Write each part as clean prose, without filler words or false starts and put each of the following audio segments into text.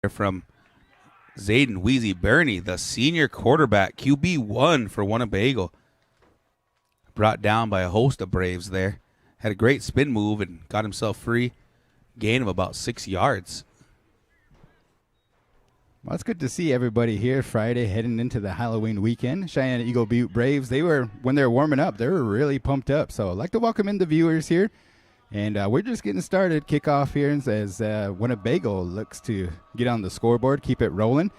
from Zayden Wheezy Burney, the senior quarterback, QB1 for Winnebago. Brought down by a host of Braves there. Had a great spin move and got himself free. Gain of about 6 yards. Well, it's good to see everybody here Friday heading into the Halloween weekend. Cheyenne Eagle Butte Braves, when they were warming up, they were really pumped up. So I'd like to welcome in the viewers here. And we're just getting started. Kickoff here as Winnebago looks to get on the scoreboard, keep it rolling.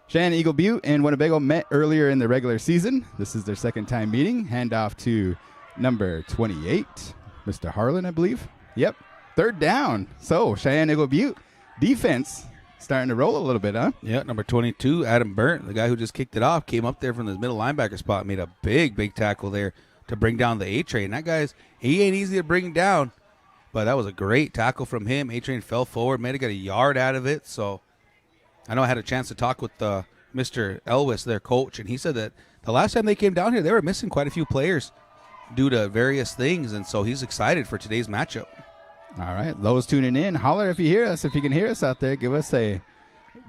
Cheyenne Eagle Butte and Winnebago met earlier in the regular season. This is their second time meeting. Handoff to number 28, Mr. Harlan, I believe. Yep, third down. So Cheyenne Eagle Butte defense starting to roll a little bit, huh? Yeah, number 22, Adam Burnt, the guy who just kicked it off, came up there from the middle linebacker spot, made a big tackle there to bring down the A-Train. That he ain't easy to bring down, but that was a great tackle from him. A-Train fell forward, made it get a yard out of it. So I know I had a chance to talk with Mr. Elwes, their coach, and he said that the last time they came down here, they were missing quite a few players due to various things, and so he's excited for today's matchup. All right, those tuning in, holler if you hear us. If you can hear us out there, give us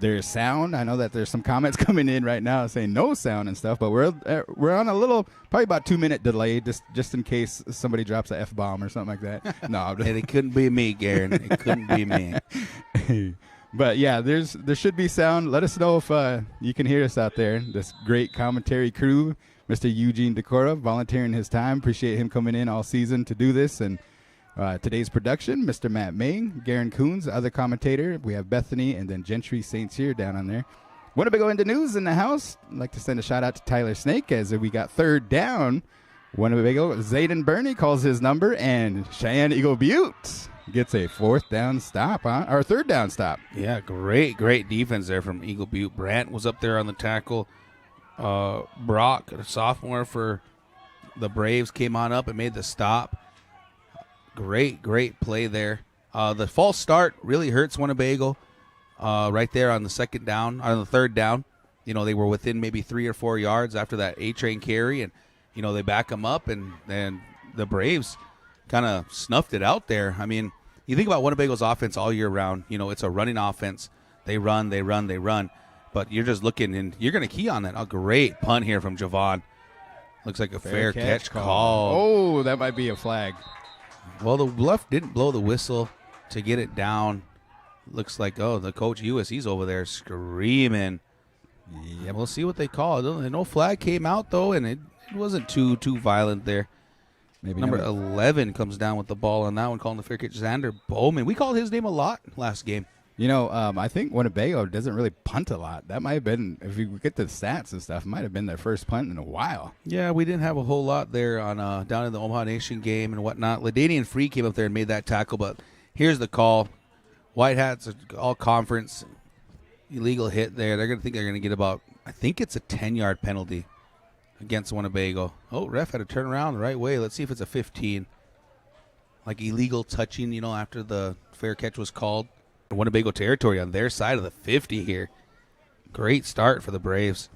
there's sound. I know that there's some comments coming in right now saying no sound and stuff, but we're on a little, probably about 2-minute delay, just in case somebody drops a F-bomb or something like that. No, and it couldn't be me, Garen. It couldn't be me. But yeah, there should be sound. Let us know if you can hear us out there. This great commentary crew, Mr. Eugene Decora, volunteering his time. Appreciate him coming in all season to do this. And today's production, Mr. Matt May, Garen Coons, other commentator. We have Bethany and then Gentry St. Cyr down on there. Winnebago into news in the house. I'd like to send a shout out to Tyler Snake as we got third down. Winnebago, Zayden Burney calls his number, and Cheyenne Eagle Butte gets a fourth down stop, huh? Or third down stop. Yeah, great defense there from Eagle Butte. Brandt was up there on the tackle. Brock, a sophomore for the Braves, came on up and made the stop. Great play there. The false start really hurts Winnebago right there on the third down. You know, they were within maybe 3 or 4 yards after that A-Train carry, and, you know, they back them up, and then the Braves kind of snuffed it out there. I mean, you think about Winnebago's offense all year round. You know, it's a running offense. They run. But you're just looking, and you're going to key on that. A great punt here from Javon. Looks like a fair catch call. Oh, that might be a flag. Well, the left didn't blow the whistle to get it down. Looks like, the coach he's over there screaming. Yeah, we'll see what they call. No flag came out, though, and it wasn't too violent there. Maybe number 11 comes down with the ball on that one, calling the fair catch. Xander Bowman. We called his name a lot last game. You know, I think Winnebago doesn't really punt a lot. That might have been, if you get the stats and stuff, it might have been their first punt in a while. Yeah, we didn't have a whole lot there on down in the Omaha Nation game and whatnot. LaDainian Free came up there and made that tackle, but here's the call. White Hats all conference, illegal hit there. They're going to think they're going to get about, I think it's a 10-yard penalty against Winnebago. Oh, ref had to turn around the right way. Let's see if it's a 15. Like illegal touching, after the fair catch was called. Winnebago territory on their side of the 50 here. Great start for the Braves.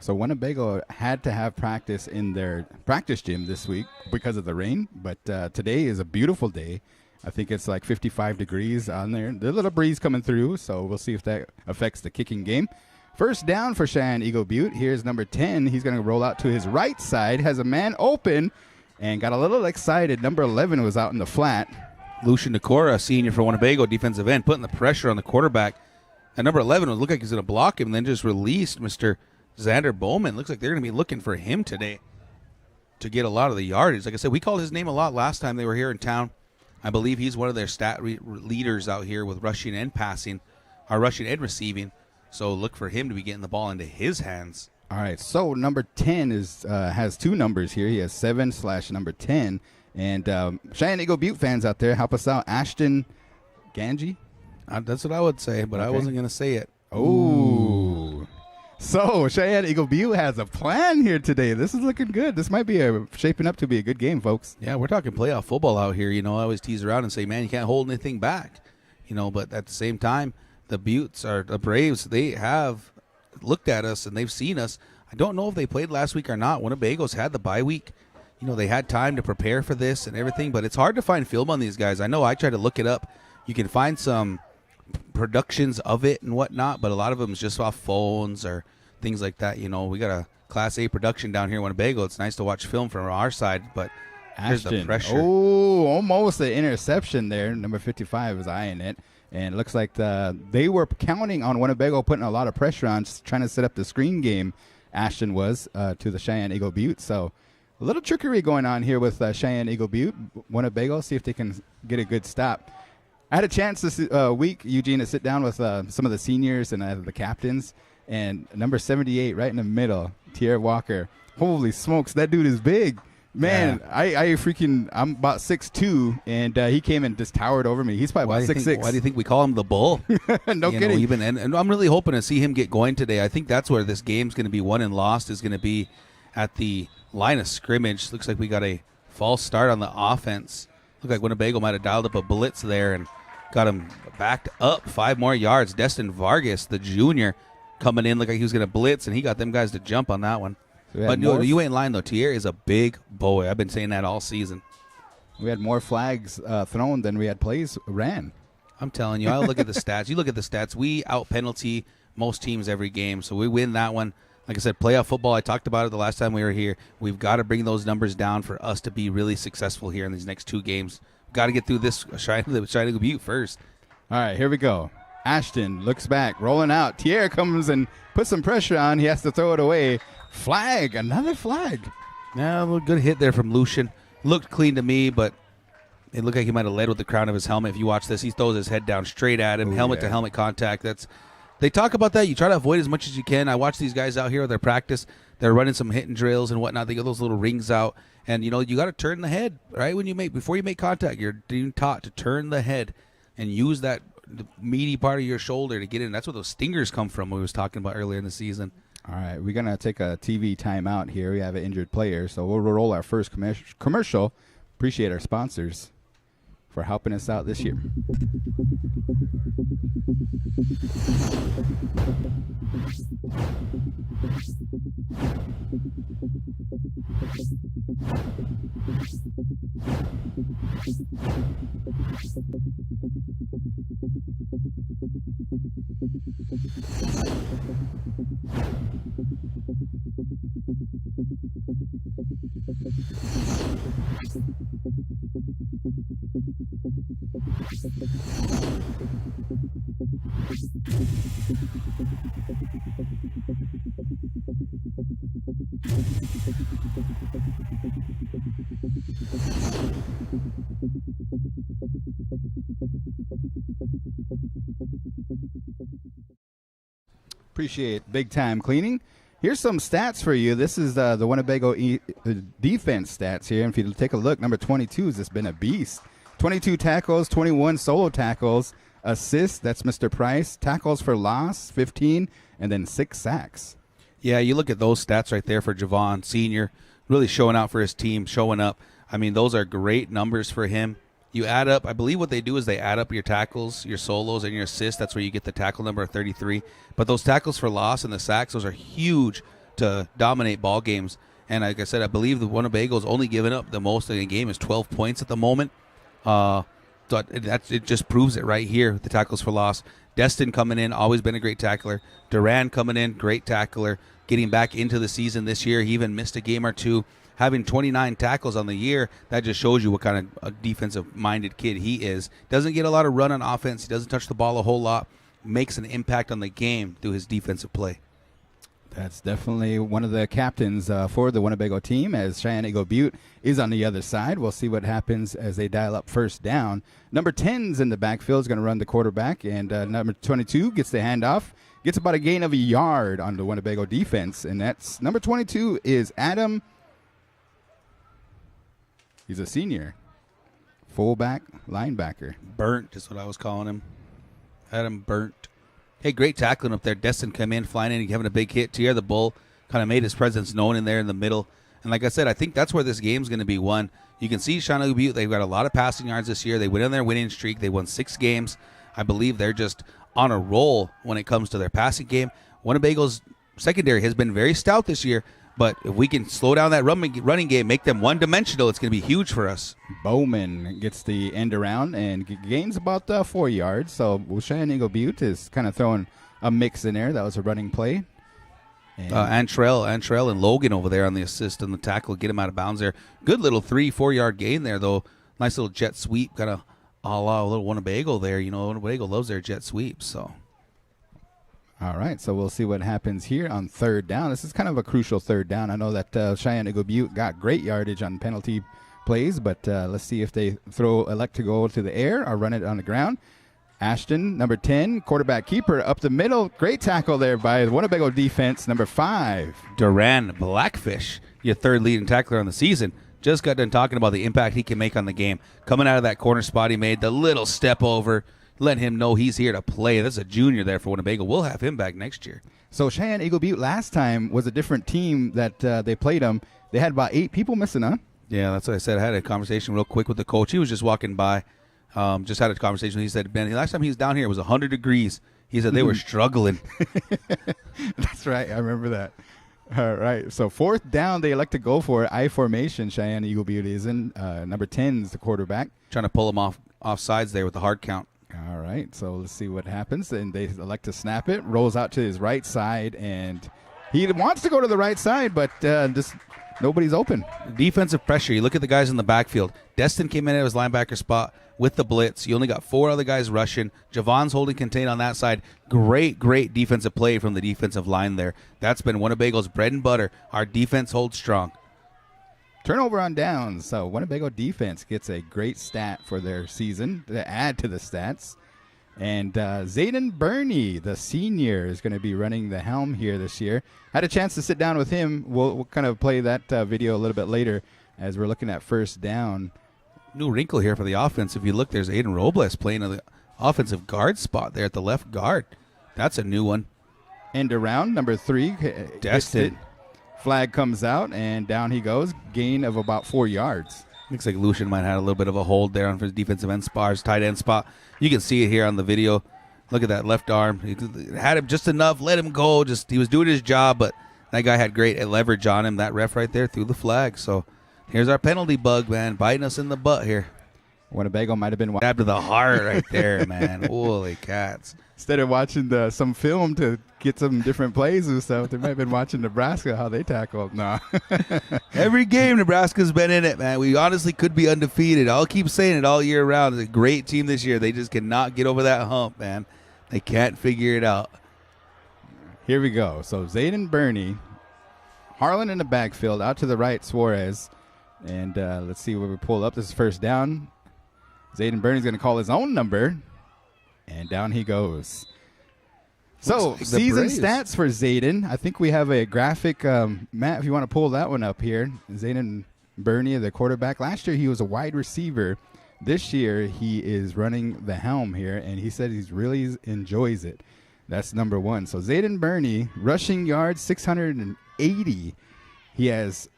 So Winnebago had to have practice in their practice gym this week because of the rain, but today is a beautiful day. I think it's like 55 degrees on there. There's a little breeze coming through, so we'll see if that affects the kicking game. First down for Cheyenne Eagle Butte. Here's number 10. He's going to roll out to his right side, has a man open, and got a little excited. Number 11 was out in the flat. Lucian Decora, senior for Winnebago, defensive end, putting the pressure on the quarterback. And number 11 looked like he's going to block him, and then just released Mr. Xander Bowman. Looks like they're going to be looking for him today to get a lot of the yardage. Like I said, we called his name a lot last time they were here in town. I believe he's one of their stat leaders out here with rushing and passing, or rushing and receiving. So look for him to be getting the ball into his hands. All right, so number 10 has two numbers here. He has 7/number 10. And Cheyenne Eagle Butte fans out there, help us out. Ashton Ganji? That's what I would say, but okay. I wasn't going to say it. Oh. So Cheyenne Eagle Butte has a plan here today. This is looking good. This might be shaping up to be a good game, folks. Yeah, we're talking playoff football out here. I always tease around and say, man, you can't hold anything back. But at the same time, the Braves, they have looked at us and they've seen us. I don't know if they played last week or not. Winnebago's had the bye week. They had time to prepare for this and everything, but it's hard to find film on these guys. I know I tried to look it up. You can find some productions of it and whatnot, but a lot of them is just off phones or things like that. We got a Class A production down here in Winnebago. It's nice to watch film from our side, but there's the pressure. Oh, almost an interception there. Number 55 was eyeing it. And it looks like they were counting on Winnebago putting a lot of pressure on, just trying to set up the screen game, Ashton was, to the Cheyenne Eagle Butte. So a little trickery going on here with Cheyenne Eagle Butte. Winnebago, see if they can get a good stop. I had a chance this week, Eugene, to sit down with some of the seniors and the captains. And number 78 right in the middle, Tierra Walker. Holy smokes, that dude is big. Man, yeah. I'm about 6'2", and he came and just towered over me. He's probably about 6'6". Why do you think we call him the Bull? No kidding. And I'm really hoping to see him get going today. I think that's where this game's going to be won and lost, is going to be at the line of scrimmage. Looks like we got a false start on the offense. Looked like Winnebago might have dialed up a blitz there and got him backed up 5 more yards. Destin Vargas, the junior, coming in, looked like he was going to blitz, and he got them guys to jump on that one. But no, you ain't lying, though. Tierra is a big boy. I've been saying that all season. We had more flags thrown than we had plays ran. I'm telling you, I look at the stats. You look at the stats. We out-penalty most teams every game, so we win that one. Like I said, playoff football, I talked about it the last time we were here. We've got to bring those numbers down for us to be really successful here in these next 2 games. Got to get through this Cheyenne Butte first. All right, here we go. Ashton looks back, rolling out. Tierra comes and puts some pressure on. He has to throw it away. Flag, another flag. Yeah, a little good hit there from Lucian. Looked clean to me, but it looked like he might have led with the crown of his helmet. If you watch this, he throws his head down straight at him, helmet-to-helmet contact. They talk about that. You try to avoid as much as you can. I watch these guys out here with their practice. They're running some hitting drills and whatnot. They get those little rings out. And, you got to turn the head, right? Before you make contact, you're being taught to turn the head and use the meaty part of your shoulder to get in. That's where those stingers come from, we was talking about earlier in the season. All right, we're going to take a TV timeout here. We have an injured player, so we'll roll our first commercial. Appreciate our sponsors for helping us out this year. Appreciate big time cleaning. Here's some stats for you. This is the Winnebago defense stats here. And if you take a look, number 22 has just been a beast. 22 tackles, 21 solo tackles, assists, that's Mr. Price, tackles for loss, 15, and then 6 sacks. Yeah, you look at those stats right there for Javon Sr., really showing out for his team, showing up. I mean, those are great numbers for him. You add up, I believe what they do is they add up your tackles, your solos, and your assists. That's where you get the tackle number of 33. But those tackles for loss and the sacks, those are huge to dominate ball games. And like I said, I believe the Winnebago's only given up the most in a game is 12 points at the moment. So it just proves it right here, the tackles for loss. Destin coming in, always been a great tackler. Duran coming in, great tackler. Getting back into the season this year, he even missed a game or two. Having 29 tackles on the year, that just shows you what kind of a defensive-minded kid he is. Doesn't get a lot of run on offense. He doesn't touch the ball a whole lot. Makes an impact on the game through his defensive play. That's definitely one of the captains for the Winnebago team, as Cheyenne Eagle Butte is on the other side. We'll see what happens as they dial up first down. Number 10's in the backfield, is going to run the quarterback, and number 22 gets the handoff, gets about a gain of a yard on the Winnebago defense, and that's number 22 is Adam. He's a senior, fullback, linebacker. Burnt is what I was calling him. Adam Burnt. Hey, great tackling up there. Destin come in, flying in, having a big hit. Tierra the Bull kind of made his presence known in there in the middle. And like I said, I think that's where this game's going to be won. You can see Cheyenne Butte, they've got a lot of passing yards this year. They went on their winning streak. They won 6 games. I believe they're just on a roll when it comes to their passing game. Winnebago's secondary has been very stout this year, But if we can slow down that running game, make them one-dimensional, it's going to be huge for us. Bowman gets the end around and gains about 4 yards. So Cheyenne Eagle Butte is kind of throwing a mix in there. That was a running play. Antrell and Logan over there on the assist and the tackle, get him out of bounds there. Good little 3-4 yard gain there, though. Nice little jet sweep, kind of a little Winnebago there. You know, Winnebago loves their jet sweeps. So, all right, so we'll see what happens here on third down. This is kind of a crucial third down. I know that Cheyenne Eagle Butte got great yardage on penalty plays, but let's see if they elect to go to the air or run it on the ground. Ashton, number 10, quarterback keeper, up the middle. Great tackle there by the Winnebago defense, number 5. Duran Blackfish, your third leading tackler on the season, just got done talking about the impact he can make on the game. Coming out of that corner spot he made, the little step over, let him know he's here to play. That's a junior there for Winnebago. We'll have him back next year. So Cheyenne Eagle Butte last time was a different team that they played them. They had about 8 people missing, huh? Yeah, that's what I said. I had a conversation real quick with the coach. He was just walking by. Just had a conversation. He said, Ben, last time he was down here, it was 100 degrees. He said they were struggling. That's right. I remember that. All right. So fourth down, they elect to go for it. I formation. Cheyenne Eagle Butte is in. Number 10 is the quarterback. Trying to pull him off sides there with the hard count. All right. So let's see what happens. And they elect to snap it. Rolls out to his right side. And he wants to go to the right side, but just nobody's open. Defensive pressure. You look at the guys in the backfield. Destin came in at his linebacker spot with the blitz. You only got 4 other guys rushing. Javon's holding contain on that side. Great defensive play from the defensive line there. That's been Winnebago's bread and butter. Our defense holds strong. Turnover on downs. So Winnebago defense gets a great stat for their season to add to the stats. And Zayden Burney, the senior, is going to be running the helm here this year. Had a chance to sit down with him. We'll kind of play that video a little bit later as we're looking at first down. New wrinkle here for the offense. If you look, there's Aiden Robles playing the offensive guard spot there at the left guard. That's a new one. End around, number 3. Destin. Flag comes out, and down he goes. Gain of about 4 yards. Looks like Lucian might have had a little bit of a hold there on his defensive end spot, his tight end spot. You can see it here on the video. Look at that left arm. He had him just enough, let him go. He was doing his job, but that guy had great leverage on him. That ref right there threw the flag. So here's our penalty bug, man, biting us in the butt here. Winnebago might have been stabbed to the heart right there, man. Holy cats. Instead of watching some film to get some different plays and stuff, they might have been watching Nebraska, how they tackled. No. Every game Nebraska's been in it, man. We honestly could be undefeated. I'll keep saying it all year round. It's a great team this year. They just cannot get over that hump, man. They can't figure it out. Here we go. So Zayden Burney, Harlan in the backfield, out to the right, Suarez. And let's see where we pull up. This is first down. Zayden Burney's going to call his own number. And down he goes. So, like season stats for Zayden. I think we have a graphic. Matt, if you want to pull that one up here. Zayden Burney, the quarterback. Last year, he was a wide receiver. This year, he is running the helm here, and he said he really enjoys it. That's number 1. So, Zayden Burney, rushing yards, 680. He has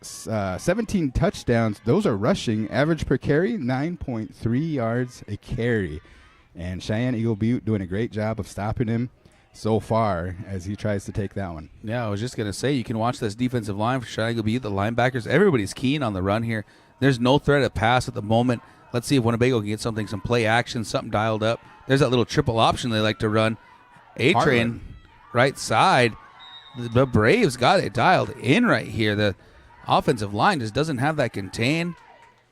17 touchdowns. Those are rushing. Average per carry, 9.3 yards a carry. And Cheyenne Eagle Butte doing a great job of stopping him so far as he tries to take that one. Yeah, I was just going to say, you can watch this defensive line for Cheyenne Eagle Butte, the linebackers. Everybody's keen on the run here. There's no threat of pass at the moment. Let's see if Winnebago can get some play action, something dialed up. There's that little triple option they like to run. A-Train, right side. The Braves got it dialed in right here. The offensive line just doesn't have that contain.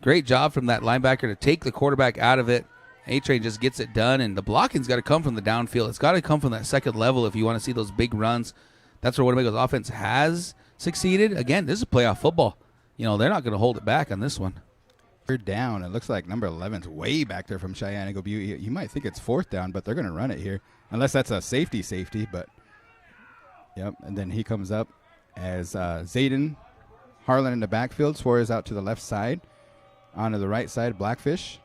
Great job from that linebacker to take the quarterback out of it. A-Train just gets it done, and the blocking's got to come from the downfield. It's got to come from that second level if you want to see those big runs. That's where Winnebago's offense has succeeded. Again, this is playoff football. You know, they're not going to hold it back on this one. Third down. It looks like number 11's way back there from Cheyenne Eagle Butte. You might think it's fourth down, but they're going to run it here. Unless that's a safety, but yep. And then he comes up as Zayden, Harlan in the backfield. Suarez out to the left side. Onto the right side, Blackfish.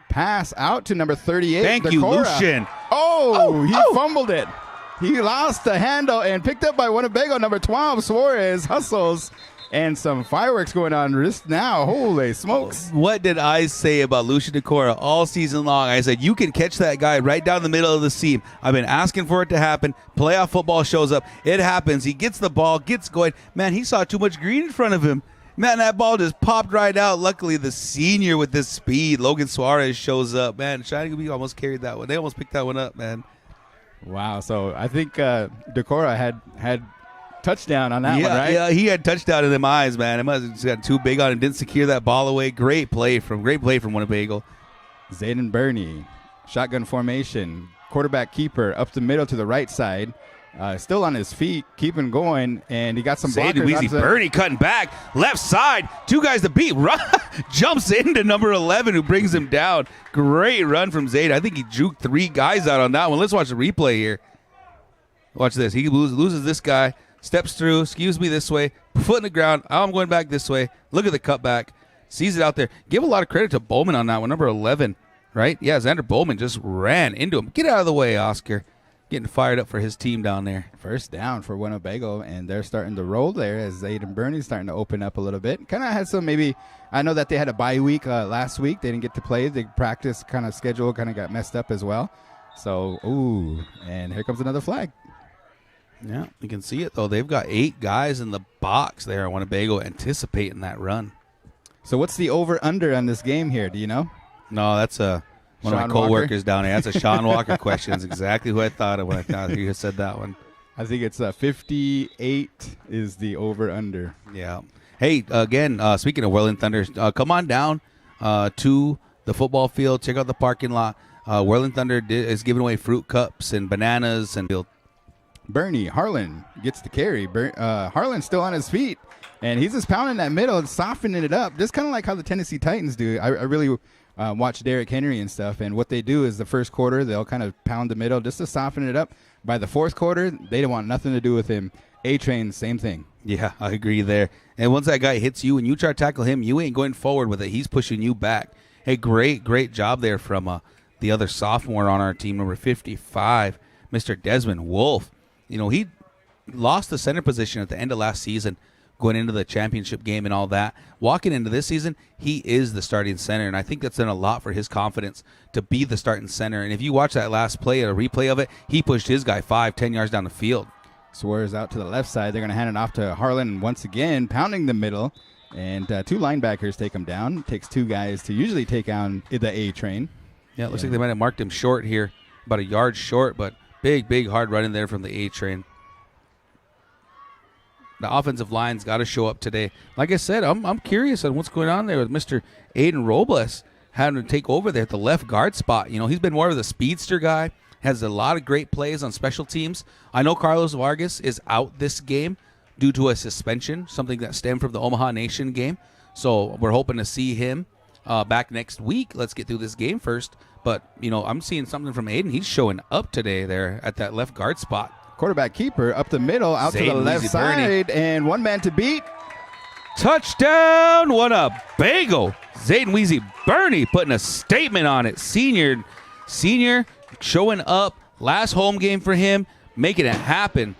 Pass out to number 38. Thank you, Lucian. He fumbled it. He lost the handle and picked up by Winnebago. Number 12, Suarez hustles And some fireworks going on just now. Holy smokes. What did I say about Lucian Decora all season long? I said, you can catch that guy right down the middle of the seam. I've been asking for it to happen. Playoff football shows up. It happens. He gets the ball, gets going. Man, he saw too much green in front of him. Man, that ball just popped right out. Luckily, the senior with this speed, Logan Suarez, shows up. Man, Cheyenne Eagle almost carried that one. They almost picked that one up, man. Wow. So I think Decora had touchdown on that one, right? Yeah, he had touchdown in them eyes, man. It must have just got too big on him. Didn't secure that ball away. Great play from Winnebago. Zayden Burney, shotgun formation, quarterback keeper up the middle to the right side. Still on his feet, keeping going, and he got some blockers. Zayden Burney cutting back, left side, 2 guys to beat. Jumps into number 11 who brings him down. Great run from Zayden. I think he juked 3 guys out on that one. Let's watch the replay here. Watch this. He loses this guy. Steps through, excuse me, this way, foot in the ground. Oh, I'm going back this way. Look at the cutback. Sees it out there. Give a lot of credit to Bowman on that one, number 11, right? Yeah, Xander Bowman just ran into him. Get out of the way, Oscar. Getting fired up for his team down there. First down for Winnebago, and they're starting to roll there as Zayden Burney's starting to open up a little bit. Kind of had some I know that they had a bye week last week. They didn't get to play. The practice kind of schedule kind of got messed up as well. So, and here comes another flag. Yeah, you can see it, though. They've got 8 guys in the box there at Winnebago anticipating that run. So what's the over-under on this game here? Do you know? No, that's one of my co-workers down there. That's a Sean Walker question. That's exactly who I thought of when I thought you had said that one. I think it's 58 is the over-under. Yeah. Hey, again, speaking of Whirling Thunder, come on down to the football field. Check out the parking lot. Whirling Thunder is giving away fruit cups and bananas and Bernie Harlan gets the carry. Harlan's still on his feet, and he's just pounding that middle and softening it up, just kind of like how the Tennessee Titans do. I really watch Derrick Henry and stuff, and what they do is the first quarter, they'll kind of pound the middle just to soften it up. By the fourth quarter, they don't want nothing to do with him. A-Train, same thing. Yeah, I agree there. And once that guy hits you and you try to tackle him, you ain't going forward with it. He's pushing you back. Hey, great job there from the other sophomore on our team, number 55, Mr. Desmond Wolf. You know, he lost the center position at the end of last season, going into the championship game and all that. Walking into this season, he is the starting center, and I think that's done a lot for his confidence to be the starting center. And if you watch that last play, a replay of it, he pushed his guy 5-10 yards down the field. Suarez out to the left side. They're going to hand it off to Harlan once again, pounding the middle, and 2 linebackers take him down. It takes 2 guys to usually take on the A-Train. Yeah, it looks like they might have marked him short here, about a yard short, but big, hard run in there from the A-Train. The offensive line's got to show up today. Like I said, I'm curious on what's going on there with Mr. Aiden Robles having to take over there at the left guard spot. You know, he's been more of the speedster guy, has a lot of great plays on special teams. I know Carlos Vargas is out this game due to a suspension, something that stemmed from the Omaha Nation game. So we're hoping to see him back next week. Let's get through this game first. But, you know, I'm seeing something from Aiden. He's showing up today there at that left guard spot. Quarterback keeper up the middle, out Zayden to the left side, and 1 man to beat. Touchdown, Winnebago. Zayden Weezy Burney putting a statement on it. Senior showing up. Last home game for him, making it happen.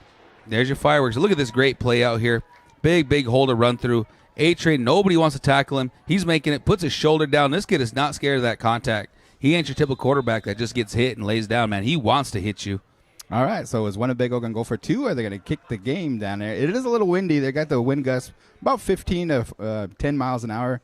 There's your fireworks. Look at this great play out here. Big hole to run through. A-Train, nobody wants to tackle him. He's making it, puts his shoulder down. This kid is not scared of that contact. He ain't your typical quarterback that just gets hit and lays down, man. He wants to hit you. All right, so is Winnebago going to go for 2, or are they going to kick the game down there? It is a little windy. They got the wind gust about 15 to 10 miles an hour,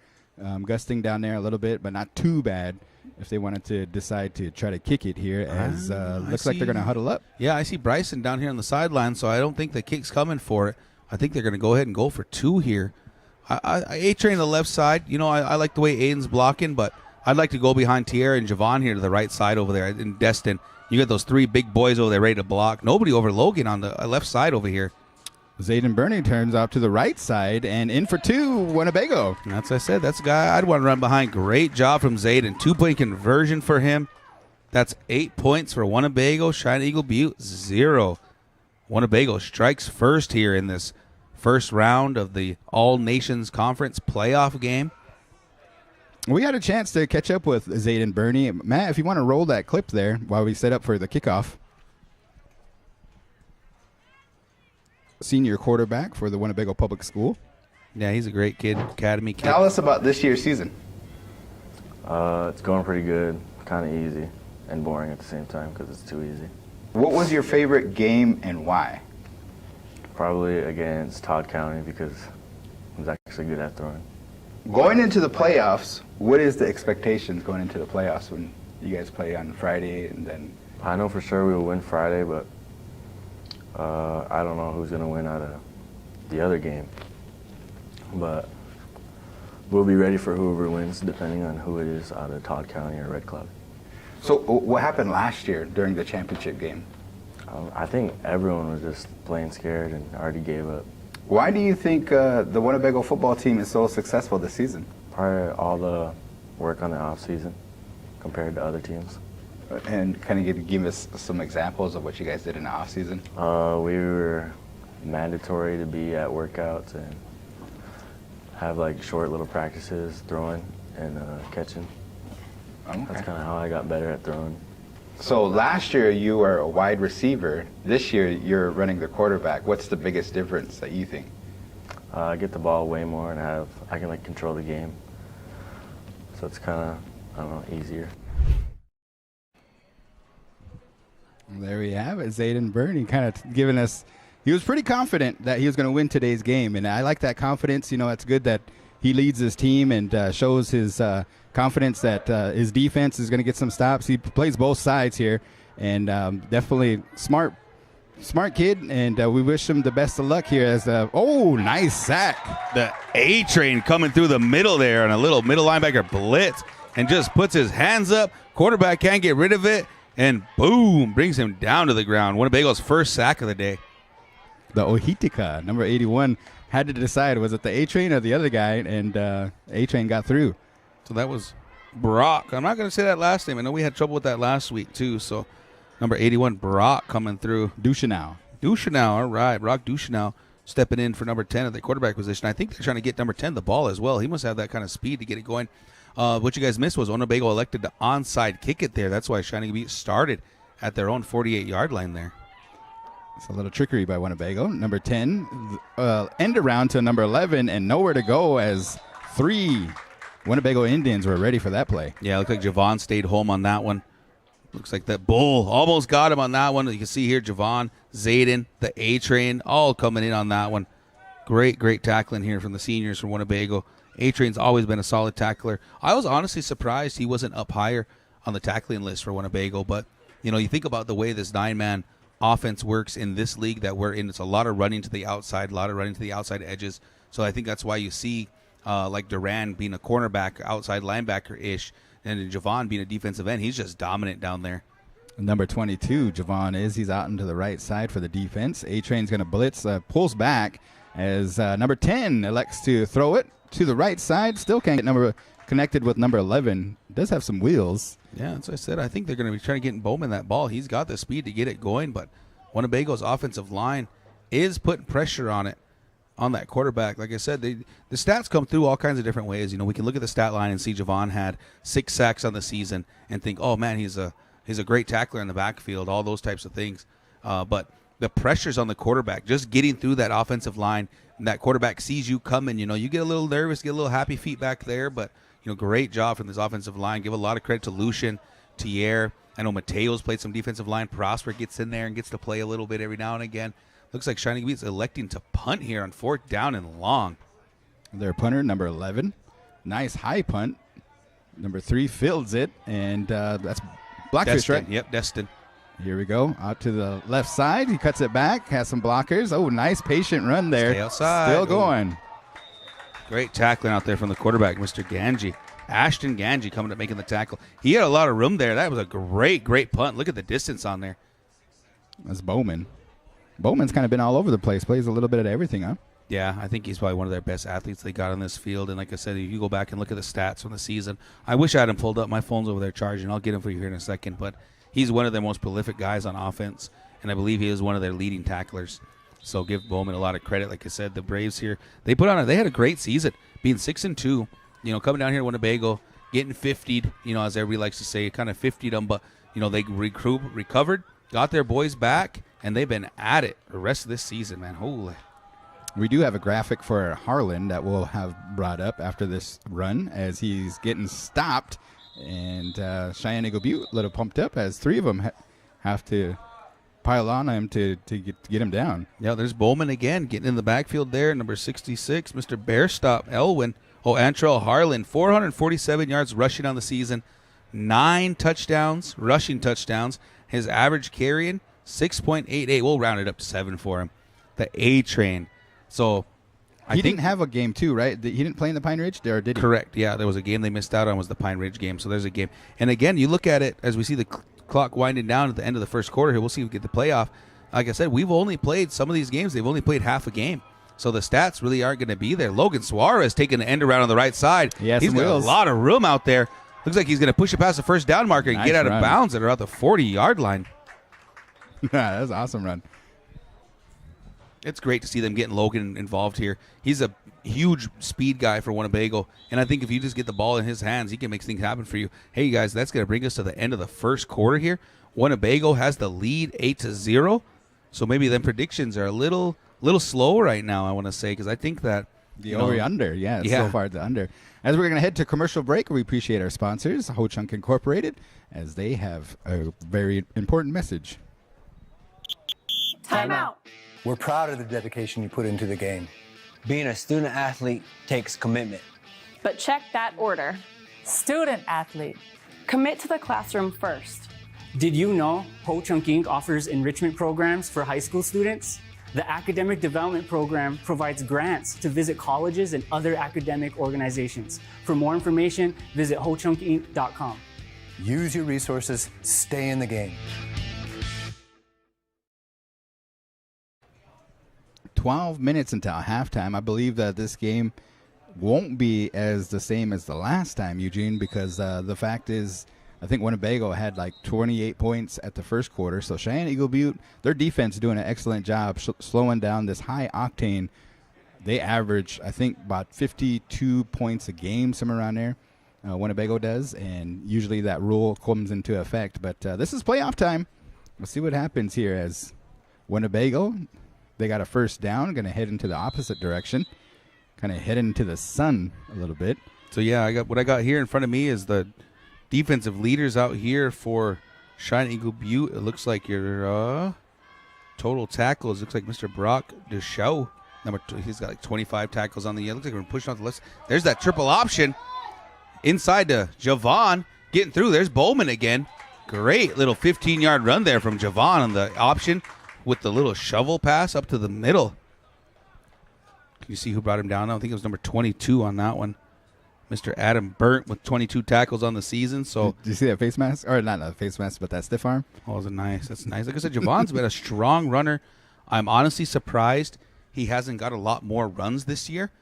gusting down there a little bit, but not too bad if they wanted to decide to try to kick it here, as looks like they're going to huddle up. Yeah, I see Bryson down here on the sideline, so I don't think the kick's coming for it. I think they're going to go ahead and go for 2 here. A-Train on the left side, you know, I like the way Aiden's blocking, but I'd like to go behind Tierra and Javon here to the right side over there in Destin. You got those 3 big boys over there ready to block. Nobody over Logan on the left side over here. Zayden Burney turns out to the right side and in for 2, Winnebago. That's what I said. That's a guy I'd want to run behind. Great job from Zayden. 2-point conversion for him. That's 8 points for Winnebago. Cheyenne Eagle Butte, 0. Winnebago strikes first here in this first round of the All Nations Conference playoff game. We had a chance to catch up with Zayden Burney. Matt, if you want to roll that clip there while we set up for the kickoff. Senior quarterback for the Winnebago Public School. Yeah, he's a great kid, academy kid. Tell us about this year's season. It's going pretty good, kind of easy and boring at the same time because it's too easy. What was your favorite game and why? Probably against Todd County because I was actually good at throwing. Going into the playoffs, what is the expectations going into the playoffs when you guys play on Friday and then? I know for sure we will win Friday, but I don't know who's going to win out of the other game. But we'll be ready for whoever wins, depending on who it is out of Todd County or Red Cloud. So what happened last year during the championship game? I think everyone was just playing scared and already gave up. Why do you think the Winnebago football team is so successful this season? Probably all the work on the off season compared to other teams. And kind of give us some examples of what you guys did in the off season. We were mandatory to be at workouts and have like short little practices throwing and catching. Okay. That's kind of how I got better at throwing. So last year you were a wide receiver. This year you're running the quarterback. What's the biggest difference that you think? I get the ball way more and I can like control the game. So it's kind of, I don't know, easier. There we have it. Zayden Burney kind of giving us, he was pretty confident that he was going to win today's game. And I like that confidence. You know, it's good that he leads his team and shows his confidence that his defense is going to get some stops. He plays both sides here and definitely smart kid. And we wish him the best of luck here as nice sack. The A-train coming through the middle there on a little middle linebacker blitz and just puts his hands up. Quarterback can't get rid of it. And boom, brings him down to the ground. Winnebago's first sack of the day. The Ohitika, number 81, had to decide, was it the A-Train or the other guy? And A-Train got through. So that was Brock. I'm not going to say that last name. I know we had trouble with that last week, too. So number 81, Brock coming through. Duchenow, all right. Brock Duchenow stepping in for number 10 at the quarterback position. I think they're trying to get number 10 the ball as well. He must have that kind of speed to get it going. What you guys missed was Winnebago elected to onside kick it there. That's why Shining Butte started at their own 48-yard line there. It's a little trickery by Winnebago. Number 10, end around to number 11, and nowhere to go as 3 Winnebago Indians were ready for that play. Yeah, looked like Javon stayed home on that one. Looks like that bull almost got him on that one. You can see here Javon, Zayden, the A-Train, all coming in on that one. Great tackling here from the seniors from Winnebago. A-Train's always been a solid tackler. I was honestly surprised he wasn't up higher on the tackling list for Winnebago, but you think about the way this 9-man offense works in this league that we're in. It's a lot of running to the outside, a lot of running to the outside edges. So I think that's why you see like Duran being a cornerback, outside linebacker-ish, and Javon being a defensive end. He's just dominant down there. Number 22, Javon he's out into the right side for the defense. A-Train's going to blitz, pulls back as number 10 elects to throw it to the right side. Still can't get connected with number 11. Does have some wheels. Yeah, that's what I said. I think they're going to be trying to get Bowman that ball. He's got the speed to get it going, but Winnebago's offensive line is putting pressure on it, on that quarterback. Like I said, the stats come through all kinds of different ways. We can look at the stat line and see Javon had 6 sacks on the season and think, oh, man, he's a great tackler in the backfield, all those types of things. But the pressure's on the quarterback, just getting through that offensive line. And that quarterback sees you coming, you get a little nervous, get a little happy feet back there, but great job from this offensive line. Give a lot of credit to Lucian, Tier. I know Mateo's played some defensive line. Prosper gets in there and gets to play a little bit every now and again. Looks like Shining Butte's electing to punt here on 4th down and long. Their punter, number 11. Nice high punt. Number 3 fields it, and that's Blackfish, right? Yep, Destin. Here we go. Out to the left side. He cuts it back. Has some blockers. Oh, nice patient run there. Stay outside. Still going. Great tackling out there from the quarterback, Mr. Ganji. Ashton Ganji coming up making the tackle. He had a lot of room there. That was a great punt. Look at the distance on there. That's Bowman. Bowman's kind of been all over the place. Plays a little bit of everything, huh? Yeah, I think he's probably one of their best athletes they got on this field. And like I said, if you go back and look at the stats from the season, I wish I had him pulled up. My phone's over there charging. I'll get him for you here in a second. But he's one of their most prolific guys on offense, and I believe he is one of their leading tacklers. So give Bowman a lot of credit. Like I said, the Braves here, they had a great season, being 6-2. Coming down here to Winnebago, getting 50'd. As everybody likes to say, kind of 50'd them. But they recovered, got their boys back, and they've been at it the rest of this season, man. Holy. We do have a graphic for Harlan that we'll have brought up after this run as he's getting stopped. And Cheyenne Eagle Butte a little pumped up as three of them have to pile on him to get him down. Yeah, there's Bowman again getting in the backfield there. Number 66, Mr. Bearstop Elwin. Antrell Harlan, 447 yards rushing on the season, 9 touchdowns, rushing touchdowns. His average carrying, 6.88. We'll round it up to 7 for him. The A-Train. So he didn't have a game too, right? He didn't play in the Pine Ridge, or did he? Correct. Yeah, there was a game they missed out on, was the Pine Ridge game. So there's a game. And again, you look at it as we see the clock winding down at the end of the first quarter here. We'll see if we get the playoff. Like I said, we've only played some of these games. They've only played half a game. So the stats really aren't going to be there. Logan Suarez taking the end around on the right side. He's got a lot of room out there. Looks like he's going to push it past the first down marker and get out of bounds at around the 40-yard line. That's an awesome run. It's great to see them getting Logan involved here. He's a huge speed guy for Winnebago, and I think if you just get the ball in his hands, he can make things happen for you. Hey, guys, that's going to bring us to the end of the first quarter here. Winnebago has the lead 8-0, so maybe them predictions are a little slow right now, I want to say, because I think that the over-under, so far the under. As we're going to head to commercial break, we appreciate our sponsors, Ho Chunk Incorporated, as they have a very important message. Time out. We're proud of the dedication you put into the game. Being a student athlete takes commitment. But check that order. Student athlete. Commit to the classroom first. Did you know Ho Chunk Inc. offers enrichment programs for high school students? The Academic Development Program provides grants to visit colleges and other academic organizations. For more information, visit hochunkinc.com. Use your resources, stay in the game. 12 minutes until halftime. I believe that this game won't be as the same as the last time, Eugene, because the fact is, I think Winnebago had like 28 points at the first quarter. So Cheyenne Eagle Butte, their defense doing an excellent job slowing down this high octane. They average, I think, about 52 points a game, somewhere around there. Winnebago does, and usually that rule comes into effect. But this is playoff time. We'll see what happens here as Winnebago, they got a first down, going to head into the opposite direction, kind of head into the sun a little bit. So, yeah, what I got here in front of me is the defensive leaders out here for Cheyenne Eagle Butte. It looks like your total tackles. Looks like Mr. Brock Deschaux. He's got like 25 tackles on the year. Looks like we're pushing off the list. There's that triple option inside to Javon. Getting through. There's Bowman again. Great little 15-yard run there from Javon on the option with the little shovel pass up to the middle. Can you see who brought him down? I think it was number 22 on that one. Mr. Adam Burnt with 22 tackles on the season. So did you see that face mask? Or not a face mask, but that stiff arm? Oh, is it nice? That's nice. Like I said, Javon's been a strong runner. I'm honestly surprised he hasn't got a lot more runs this year.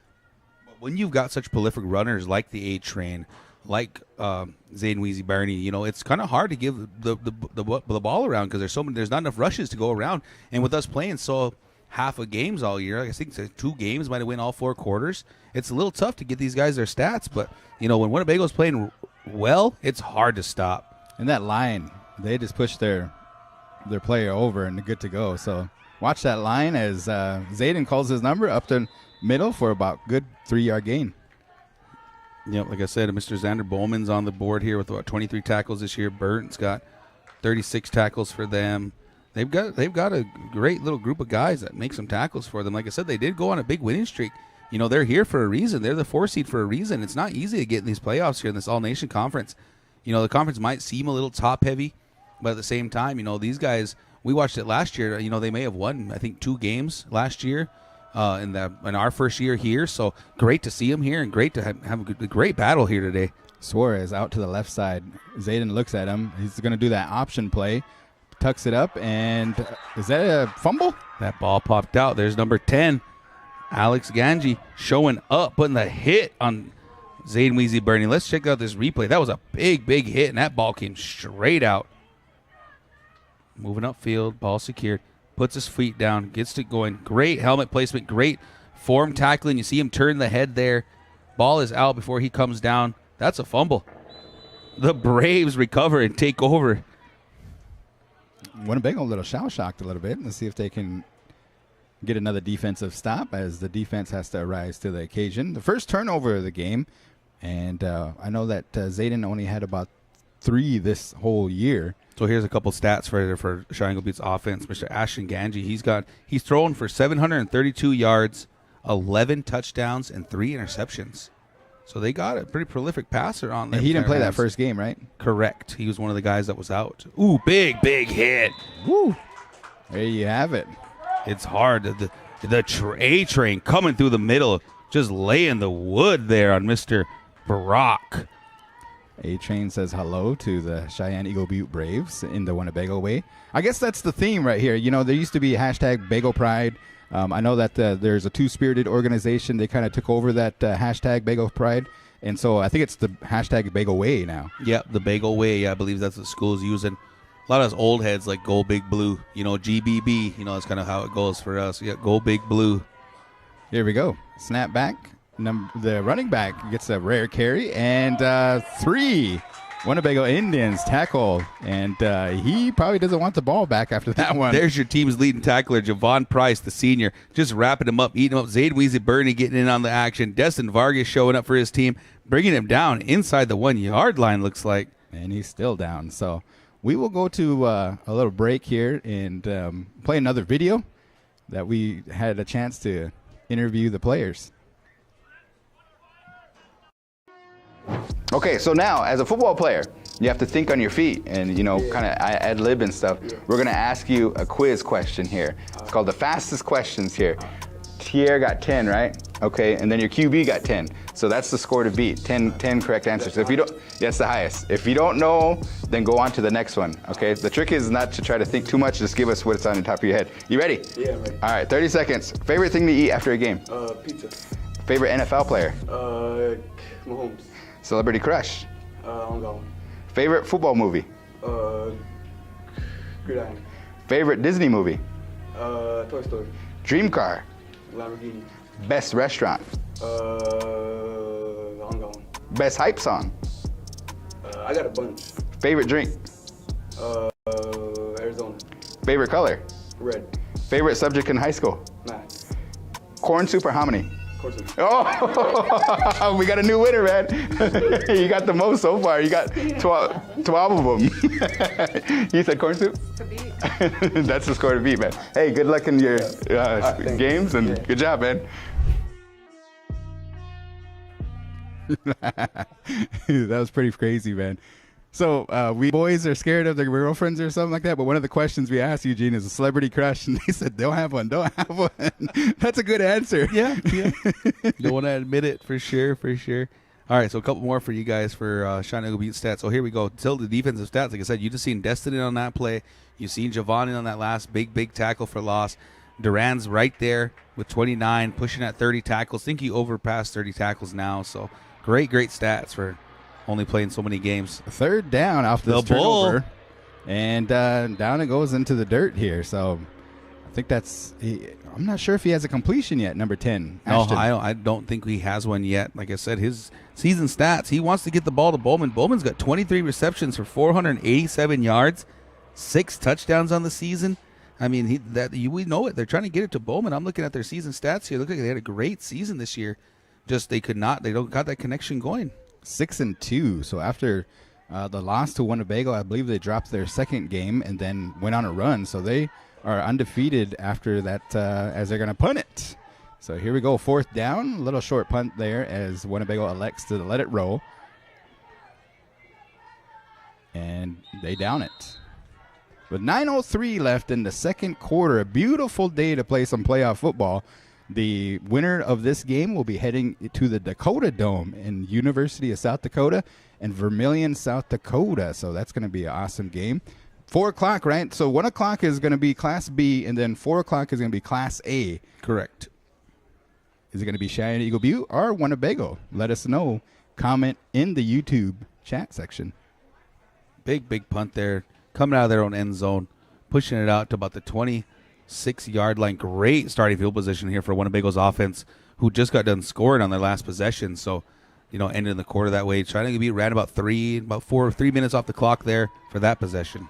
But when you've got such prolific runners like the A-Train, like Zayden Weezy Barney, it's kind of hard to give the ball around because there's not enough rushes to go around. And with us playing half of games all year, I think 2 games might have win all 4 quarters. It's a little tough to get these guys their stats, but when Winnebago's playing well, it's hard to stop. And that line, they just push their player over and they're good to go. So watch that line as Zayden calls his number up the middle for about good 3-yard gain. Yep, like I said, Mr. Xander Bowman's on the board here with about 23 tackles this year. Burton's got 36 tackles for them. They've got a great little group of guys that make some tackles for them. Like I said, they did go on a big winning streak. They're here for a reason. They're the 4 seed for a reason. It's not easy to get in these playoffs here in this All-Nation Conference. The conference might seem a little top-heavy, but at the same time, these guys, we watched it last year. They may have won, I think, 2 games last year in our first year here. So great to see them here and great to have a great battle here today. Suarez out to the left side. Zayden looks at him. He's going to do that option play. Tucks it up, and is that a fumble? That ball popped out. There's number 10, Alex Ganji, showing up, putting the hit on Zayden Weezy Bernie. Let's check out this replay. That was a big, big hit, and that ball came straight out. Moving upfield, ball secured, puts his feet down, gets it going. Great helmet placement, great form tackling. You see him turn the head there. Ball is out before he comes down. That's a fumble. The Braves recover and take over. Winnebago a little shell shocked a little bit. Let's see if they can get another defensive stop as the defense has to rise to the occasion. The first turnover of the game, and I know that Zayden only had about 3 this whole year. So here's a couple stats for Cheyenne Eagle Butte's offense. Mr. Ashton Ganji, he's thrown for 732 yards, 11 touchdowns, and 3 interceptions. So they got a pretty prolific passer on there. And he didn't play that first game, right? Correct. He was one of the guys that was out. Ooh, big hit. Woo! There you have it. It's hard. The A-train coming through the middle, just laying the wood there on Mr. Brock. A-Train says hello to the Cheyenne Eagle Butte Braves in the Winnebago way. I guess that's the theme right here. You know, there used to be hashtag Bago Pride. I know that there's a two-spirited organization. They kind of took over that hashtag Bago Pride. And so I think it's the hashtag Bago Way now. Yep, the Bago Way. Yeah, I believe that's what the school's using. A lot of us old heads like Go Big Blue. You know, GBB. You know, that's kind of how it goes for us. Yeah, Go Big Blue. Here we go. Snap back. The running back gets a rare carry, and 3 Winnebago Indians tackle, and he probably doesn't want the ball back after that one. There's your team's leading tackler, Javon Price, the senior, just wrapping him up, eating him up. Zayd Weezy Burney getting in on the action. Destin Vargas showing up for his team, bringing him down inside the 1-yard line, looks like. And he's still down. So we will go to a little break here and play another video that we had a chance to interview the players. Okay, so now as a football player, you have to think on your feet and, you know, kind of ad lib and stuff. We're going to ask you a quiz question here. It's called the fastest questions here. Tier got 10, right? Okay, and then your QB got 10. So that's the score to beat. 10 correct answers. If you don't, that's the highest. If you don't know, then go on to the next one. Okay, the trick is not to try to think too much. Just give us what's on the top of your head. You ready? Yeah, I'm ready. All right, 30 seconds. Favorite thing to eat after a game? Pizza. Favorite NFL player? Mahomes. Celebrity crush? I'm going. Favorite football movie? Gridiron. Favorite Disney movie? Toy Story. Dream car? Lamborghini. Best restaurant? I'm going. Best hype song? I got a bunch. Favorite drink? Arizona. Favorite color? Red. Favorite subject in high school? Math. Corn soup or hominy? Corn soup. Oh, we got a new winner, man. You got the most so far. You got 12 of them. You said corn soup? To beat. That's the score to beat, man. Hey, good luck in your games, and good job, man. That was pretty crazy, man. So we boys are scared of their girlfriends or something like that, but one of the questions we asked Eugene is a celebrity crush, and they said, don't have one. That's a good answer. Yeah. You want to admit it, for sure. All right, so a couple more for you guys for Cheyenne Eagle Butte stats. So here we go. Till the defensive stats, like I said, you just seen Destiny on that play. You've seen Javon on that last big tackle for loss. Duran's right there with 29, pushing at 30 tackles. I think he overpassed 30 tackles now, so great stats for only playing so many games. Third down off this turnover, and down it goes into the dirt here. So I think I'm not sure if he has a completion yet, number 10. Ashton. No, I don't think he has one yet. Like I said, his season stats, he wants to get the ball to Bowman. Bowman's got 23 receptions for 487 yards, 6 touchdowns on the season. I mean, we know it. They're trying to get it to Bowman. I'm looking at their season stats here. Look like they had a great season this year. Just they don't got that connection going. 6-2. So after the loss to Winnebago, I believe they dropped their second game and then went on a run. So they are undefeated after that, as they're going to punt it. So here we go, 4th down. A little short punt there as Winnebago elects to let it roll. And they down it. With 9:03 left in the second quarter, a beautiful day to play some playoff football. The winner of this game will be heading to the Dakota Dome in University of South Dakota and Vermilion, South Dakota. So that's going to be an awesome game. 4 o'clock, right? So 1 o'clock is going to be Class B, and then 4 o'clock is going to be Class A. Correct. Is it going to be Cheyenne Eagle Butte or Winnebago? Let us know. Comment in the YouTube chat section. Big punt there. Coming out of their own end zone, pushing it out to about the 26-yard line. Great starting field position here for Winnebago's offense, who just got done scoring on their last possession. So, ending the quarter that way. Trying to be ran about 3 minutes off the clock there for that possession.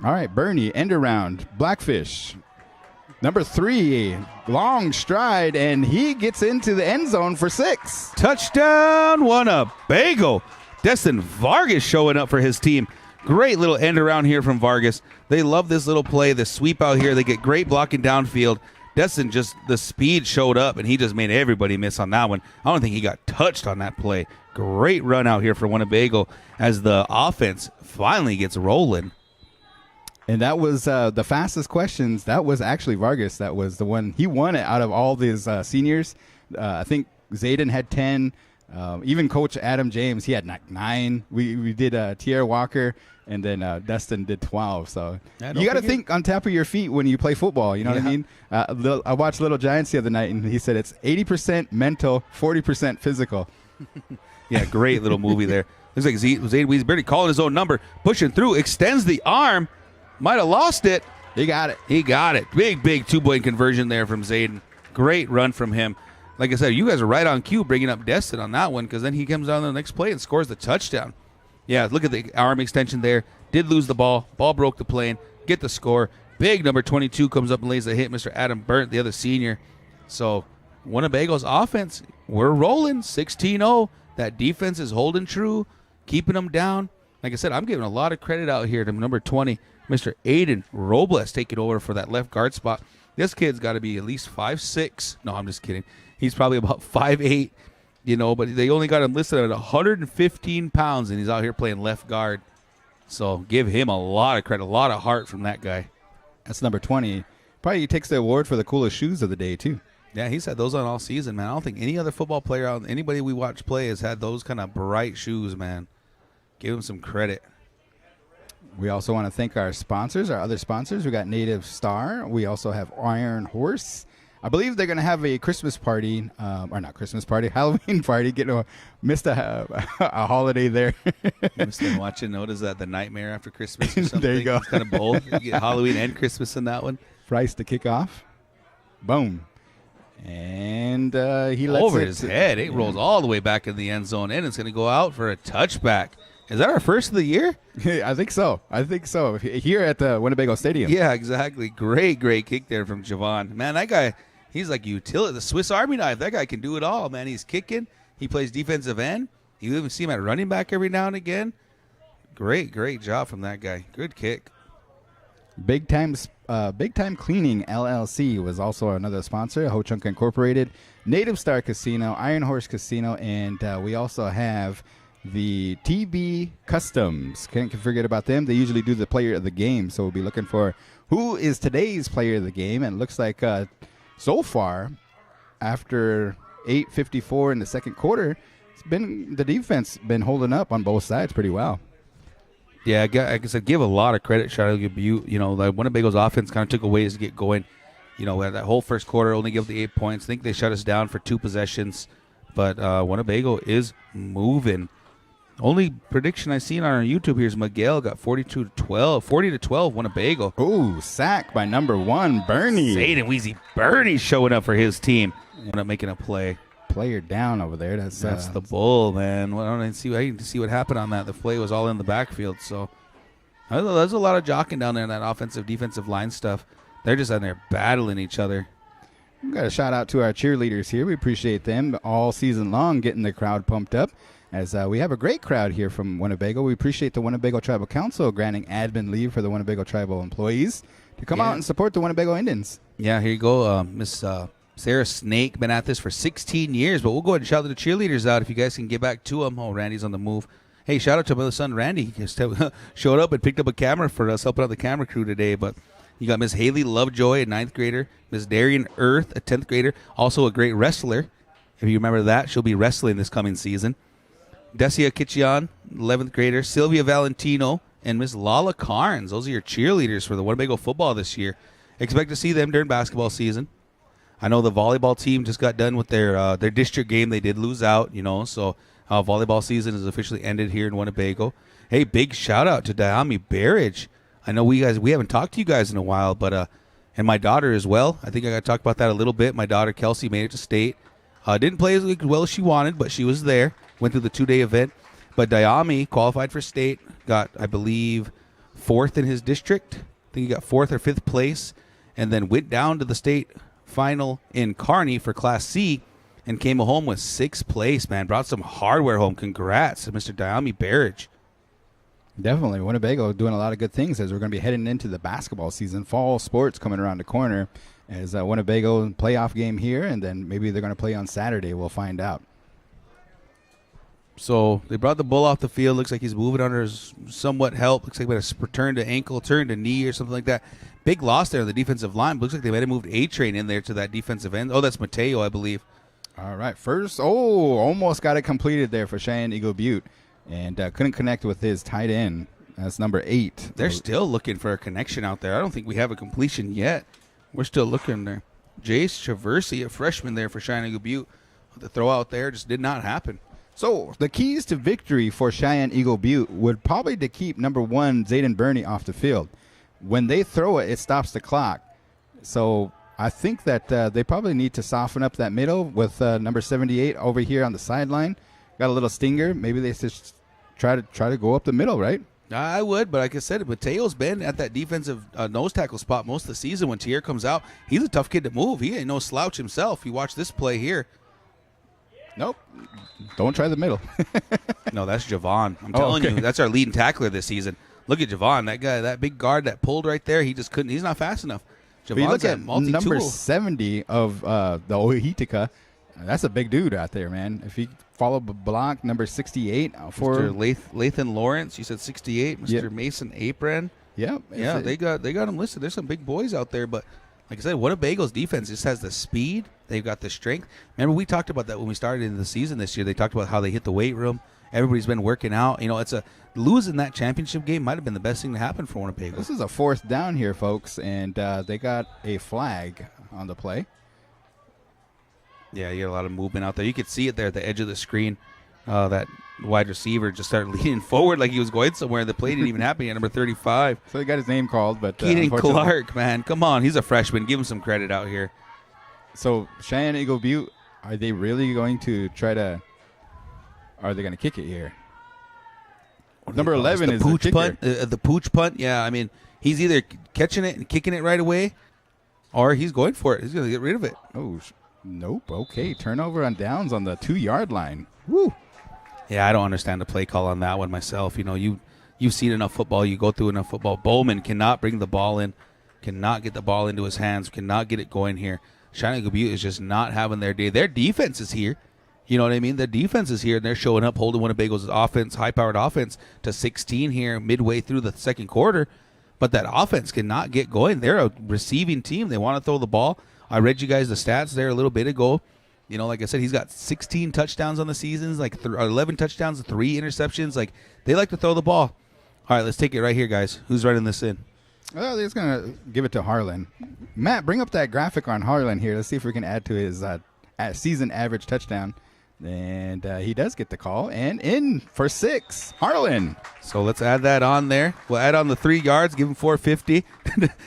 All right, Bernie, end around. Blackfish. Number 3, long stride, and he gets into the end zone for 6. Touchdown, Winnebago. Destin Vargas showing up for his team. Great little end around here from Vargas. They love this little play, the sweep out here. They get great blocking downfield. Destin just, the speed showed up, and he just made everybody miss on that one. I don't think he got touched on that play. Great run out here for Winnebago as the offense finally gets rolling. And that was the fastest questions. That was actually Vargas. That was the one. He won it out of all these seniors. I think Zayden had 10. Even Coach Adam James, he had 9. We did Tierra Walker, and then Destin did 12. So you got to think on top of your feet when you play football. You know what I mean? I watched Little Giants the other night, and he said it's 80% mental, 40% physical. Yeah, great little movie there. Looks like Zayden Weisberry calling his own number, pushing through, extends the arm. Might have lost it. He got it. He got it. Big 2-point conversion there from Zayden. Great run from him. Like I said, you guys are right on cue bringing up Destin on that one because then he comes on the next play and scores the touchdown. Yeah, look at the arm extension there. Did lose the ball. Ball broke the plane. Get the score. Big number 22 comes up and lays a hit. Mr. Adam Burnt, the other senior. So Winnebago's offense, we're rolling 16-0. That defense is holding true, keeping them down. Like I said, I'm giving a lot of credit out here to number 20, Mr. Aiden Robles, taking over for that left guard spot. This kid's got to be at least 5'6". No, I'm just kidding. He's probably about 5'8", but they only got him listed at 115 pounds, and he's out here playing left guard. So give him a lot of credit, a lot of heart from that guy. That's number 20. Probably takes the award for the coolest shoes of the day, too. Yeah, he's had those on all season, man. I don't think any other football player, anybody we watch play, has had those kind of bright shoes, man. Give him some credit. We also want to thank our sponsors, our other sponsors. We got Native Star. We also have Iron Horse. I believe they're going to have a Christmas party, or not Christmas party, Halloween party. Missed a holiday there. Must have been watching. Notice that the Nightmare After Christmas or something. There you go. It's kind of both. You get Halloween and Christmas in that one. Price to kick off. Boom. And he lets over it his head. It rolls all the way back in the end zone, and it's going to go out for a touchback. Is that our first of the year? I think so. Here at the Winnebago Stadium. Yeah, exactly. Great kick there from Javon. Man, that guy, he's like utility, the Swiss Army knife. That guy can do it all, man. He's kicking. He plays defensive end. You even see him at running back every now and again. Great job from that guy. Good kick. Big Time Cleaning LLC was also another sponsor. Ho-Chunk Incorporated, Native Star Casino, Iron Horse Casino, and we also have the TB Customs. Can't forget about them. They usually do the player of the game, so we'll be looking for who is today's player of the game. And it looks like so far, after 8:54 in the second quarter, the defense been holding up on both sides pretty well. Yeah, like I said, give a lot of credit, Charlotte Butte. The Winnebago's offense kind of took a ways to get going. That whole first quarter, only give the 8 points. I think they shut us down for 2 possessions. But Winnebago is moving. Only prediction I seen on our YouTube here is Miguel got 40-12 Winnebago. Ooh, sack by number 1, Bernie. Zayden Weezy Bernie showing up for his team. Ended up making a play. Player down over there. That's the bull, man. I need to see what happened on that. The play was all in the backfield, so there's a lot of jockeying down there in that offensive defensive line stuff. They're just out there battling each other. We got a shout out to our cheerleaders here. We appreciate them all season long, getting the crowd pumped up. As we have a great crowd here from Winnebago. We appreciate the Winnebago Tribal Council granting admin leave for the Winnebago Tribal employees to come out and support the Winnebago Indians. Yeah, here you go, Miss Sarah Snake. Been at this for 16 years, but we'll go ahead and shout the cheerleaders out if you guys can get back to them. Oh, Randy's on the move. Hey, shout out to my son Randy. He just showed up and picked up a camera for us, helping out the camera crew today. But you got Miss Haley Lovejoy, a 9th grader. Miss Darian Earth, a 10th grader. Also a great wrestler. If you remember that, she'll be wrestling this coming season. Desia Kitchian, 11th grader. Sylvia Valentino, and Miss Lala Carnes. Those are your cheerleaders for the Winnebago football this year. Expect to see them during basketball season. I know the volleyball team just got done with their district game. They did lose out, so volleyball season is officially ended here in Winnebago. Hey, big shout out to Diami Barrage. I know we haven't talked to you guys in a while, but and my daughter as well. I think I got to talk about that a little bit. My daughter Kelsey made it to state. Didn't play as well as she wanted, but she was there. Went through the 2-day event. But Diami qualified for state. Got, I believe, 4th in his district. I think he got 4th or 5th place. and then went down to the state final in Kearney for Class C and came home with 6th place, man. Brought some hardware home. Congrats to Mr. Diami Barrage. Definitely. Winnebago doing a lot of good things as we're going to be heading into the basketball season. Fall sports coming around the corner as Winnebago playoff game here, and then maybe they're going to play on Saturday. We'll find out. So they brought the bull off the field. Looks like he's moving under somewhat help. Looks like he had a turn to ankle, turn to knee or something like that. Big loss there on the defensive line. Looks like they might have moved A-Train in there to that defensive end. Oh, that's Mateo, I believe. All right. First, almost got it completed there for Cheyenne Eagle Butte, and couldn't connect with his tight end. That's number 8. They're still looking for a connection out there. I don't think we have a completion yet. We're still looking there. Jace Traversy, a freshman there for Cheyenne Eagle Butte. The throw out there just did not happen. So the keys to victory for Cheyenne Eagle Butte would probably to keep number 1, Zayden Burney, off the field. When they throw it, it stops the clock. So I think that they probably need to soften up that middle with number 78 over here on the sideline. Got a little stinger. Maybe they just try to go up the middle, right? I would, but like I said, Mateo's been at that defensive nose tackle spot most of the season. When Tier comes out, he's a tough kid to move. He ain't no slouch himself. You watch this play here. Nope. Don't try the middle. No, that's Javon. I'm telling you, that's our leading tackler this season. Look at Javon, that guy, that big guard that pulled right there. He just couldn't. He's not fast enough. But you look at multi-tool. number 70 of the Ohitika. That's a big dude out there, man. If he followed block, number 68 for Mr. Lathan Lawrence. You said 68. Mr. Yep. Mason Apron. Yep. Yeah, they got him listed. There's some big boys out there, but like I said, Winnebago's defense just has the speed. They've got the strength. Remember, we talked about that when we started in the season this year. They talked about how they hit the weight room. Everybody's been working out. You know, losing that championship game might have been the best thing to happen for Winnebago. This is a 4th down here, folks, and they got a flag on the play. Yeah, you got a lot of movement out there. You could see it there at the edge of the screen. That wide receiver just started leaning forward like he was going somewhere. The play didn't even happen yet, number 35. So he got his name called, but Keaton Clark, man. Come on. He's a freshman. Give him some credit out here. So Cheyenne Eagle Butte, are they really going to are they going to kick it here? Number 11 is the pooch kicker. punt. The pooch punt, yeah. I mean, he's either catching it and kicking it right away, or he's going for it. He's going to get rid of it. Oh, nope. Okay, turnover on downs on the 2-yard line. Woo. Yeah, I don't understand the play call on that one myself. You know, you've seen enough football. You go through enough football. Bowman cannot bring the ball in, cannot get the ball into his hands, cannot get it going here. Cheyenne Eagle Butte is just not having their day. Their defense is here. You know what I mean? Their defense is here, and they're showing up, holding Winnebago's offense, high-powered offense, to 16 here midway through the second quarter. But that offense cannot get going. They're a receiving team. They want to throw the ball. I read you guys the stats there a little bit ago. You know, like I said, he's got 16 touchdowns on the seasons, like 11 touchdowns, 3 interceptions. Like, they like to throw the ball. All right, let's take it right here, guys. Who's running this in? Well, they're just going to give it to Harlan. Matt, bring up that graphic on Harlan here. Let's see if we can add to his season average touchdown. And he does get the call. And in for 6, Harlan. So let's add that on there. We'll add on the 3 yards, give him 450,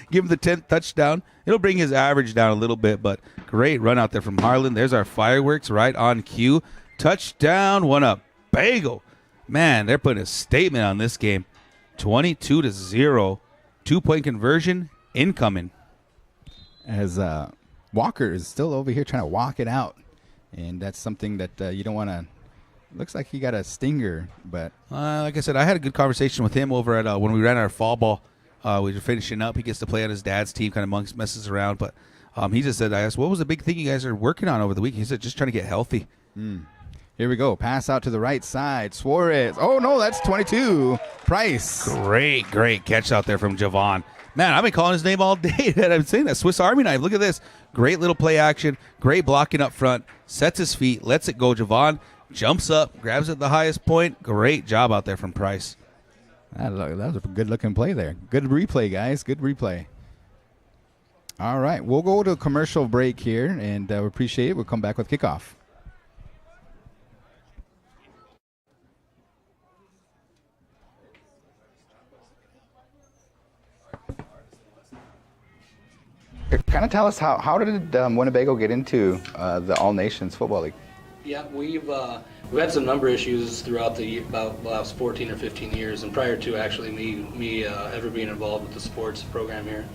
give him the 10th touchdown. It'll bring his average down a little bit, but great run out there from Harlan. There's our fireworks right on cue. Touchdown, Winnebago. Man, they're putting a statement on this game. 22-0. 2-point conversion incoming. As Walker is still over here trying to walk it out. And that's something that you don't want to. Looks like he got a stinger, but like I said, I had a good conversation with him over at when we ran our fall ball. We were finishing up. He gets to play on his dad's team, kind of messes around. But he just said, I asked, what was the big thing you guys are working on over the week? He said, just trying to get healthy. Here we go. Pass out to the right side. Suarez. Oh, no, that's 22. Price. Great catch out there from Javon. Man, I've been calling his name all day. And I'm saying that Swiss Army knife. Look at this. Great little play action. Great blocking up front. Sets his feet. Lets it go. Javon jumps up. Grabs it at the highest point. Great job out there from Price. That was a good-looking play there. Good replay, guys. Good replay. All right. We'll go to a commercial break here, and we appreciate it. We'll come back with kickoff. Kind of tell us how did Winnebago get into the All Nations Football League? Yeah, we've had some number issues throughout about the last 14 or 15 years, and prior to actually me ever being involved with the sports program here.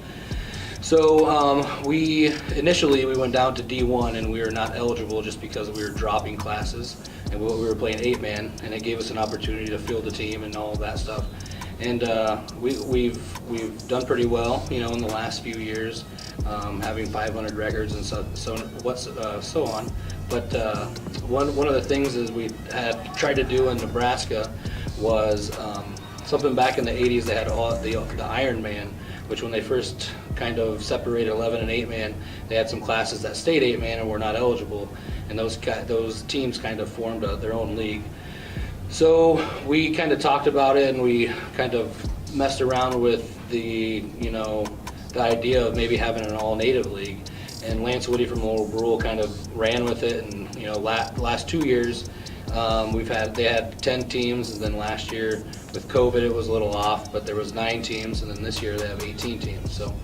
So we went down to D1 and we were not eligible just because we were dropping classes and we were playing 8-man, and it gave us an opportunity to field the team and all of that stuff. And we've done pretty well, in the last few years, having 500 records and so on. But one of the things is we had tried to do in Nebraska was something back in the 80s. They had the Iron Man, which when they first kind of separated 11 and 8-man, they had some classes that stayed 8-man and were not eligible, and those teams kind of formed their own league. So we kind of talked about it, and we kind of messed around with the idea of maybe having an all-native league. And Lance Woody from Little Brule kind of ran with it, and last 2 years they had 10 teams, and then last year with COVID it was a little off, but there was 9 teams, and then this year they have 18 teams. So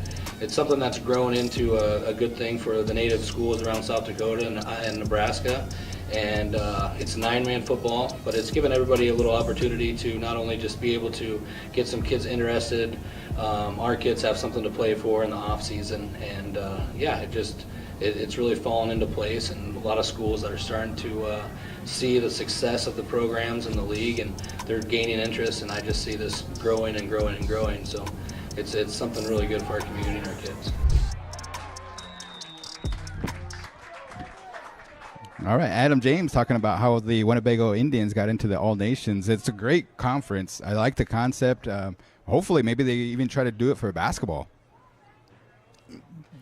it's something that's grown into a good thing for the native schools around South Dakota and Nebraska. And it's 9-man football, but it's given everybody a little opportunity to not only just be able to get some kids interested. Our kids have something to play for in the off season, and it's really fallen into place. And a lot of schools that are starting to see the success of the programs in the league, and they're gaining interest. And I just see this growing and growing and growing. So it's something really good for our community and our kids. All right, Adam James talking about how the Winnebago Indians got into the All Nations. It's a great conference. I like the concept. Hopefully, maybe they even try to do it for basketball.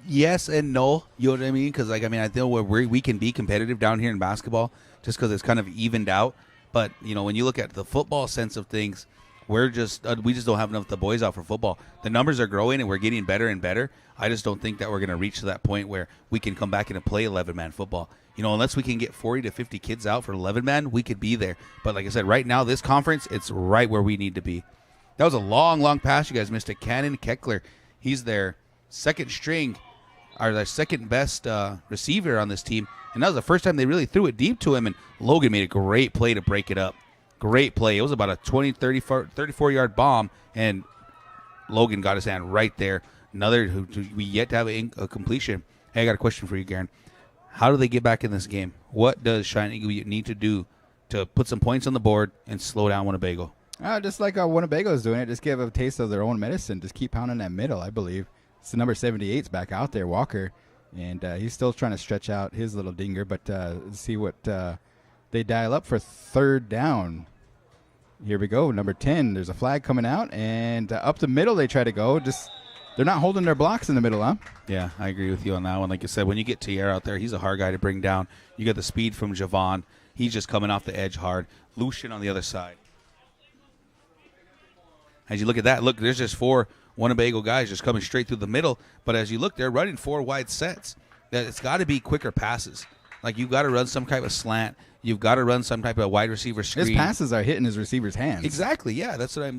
Yes and no. You know what I mean? Because I think we can be competitive down here in basketball just because it's kind of evened out. But when you look at the football sense of things, we just don't have enough of the boys out for football. The numbers are growing and we're getting better and better. I just don't think that we're going to reach to that point where we can come back and play 11-man football. Unless we can get 40 to 50 kids out for 11-man, we could be there. But like I said, right now, this conference, it's right where we need to be. That was a long, long pass you guys missed to Cannon Keckler. He's their second string, or their second best receiver on this team. And that was the first time they really threw it deep to him. And Logan made a great play to break it up. Great play. It was about a 34-yard bomb, and Logan got his hand right there. Another who we yet to have a completion. Hey, I got a question for you, Garen. How do they get back in this game? What does Cheyenne Eagle Butte need to do to put some points on the board and slow down Winnebago? Just like Winnebago is doing it, just give a taste of their own medicine. Just keep pounding that middle, I believe. It's the number 78's back out there, Walker, and he's still trying to stretch out his little dinger, but see what they dial up for third down. Here we go, number 10. There's a flag coming out, and up the middle they try to go. They're not holding their blocks in the middle, huh? Yeah, I agree with you on that one. Like I said, when you get Tierra out there, he's a hard guy to bring down. You got the speed from Javon. He's just coming off the edge hard. Lucian on the other side. As you look at that, look, there's just 4 Winnebago guys just coming straight through the middle. But as you look, they're running 4 wide sets. It's got to be quicker passes. Like, you've got to run some type of slant. You've got to run some type of wide receiver screen. His passes are hitting his receiver's hands. Exactly, yeah. That's what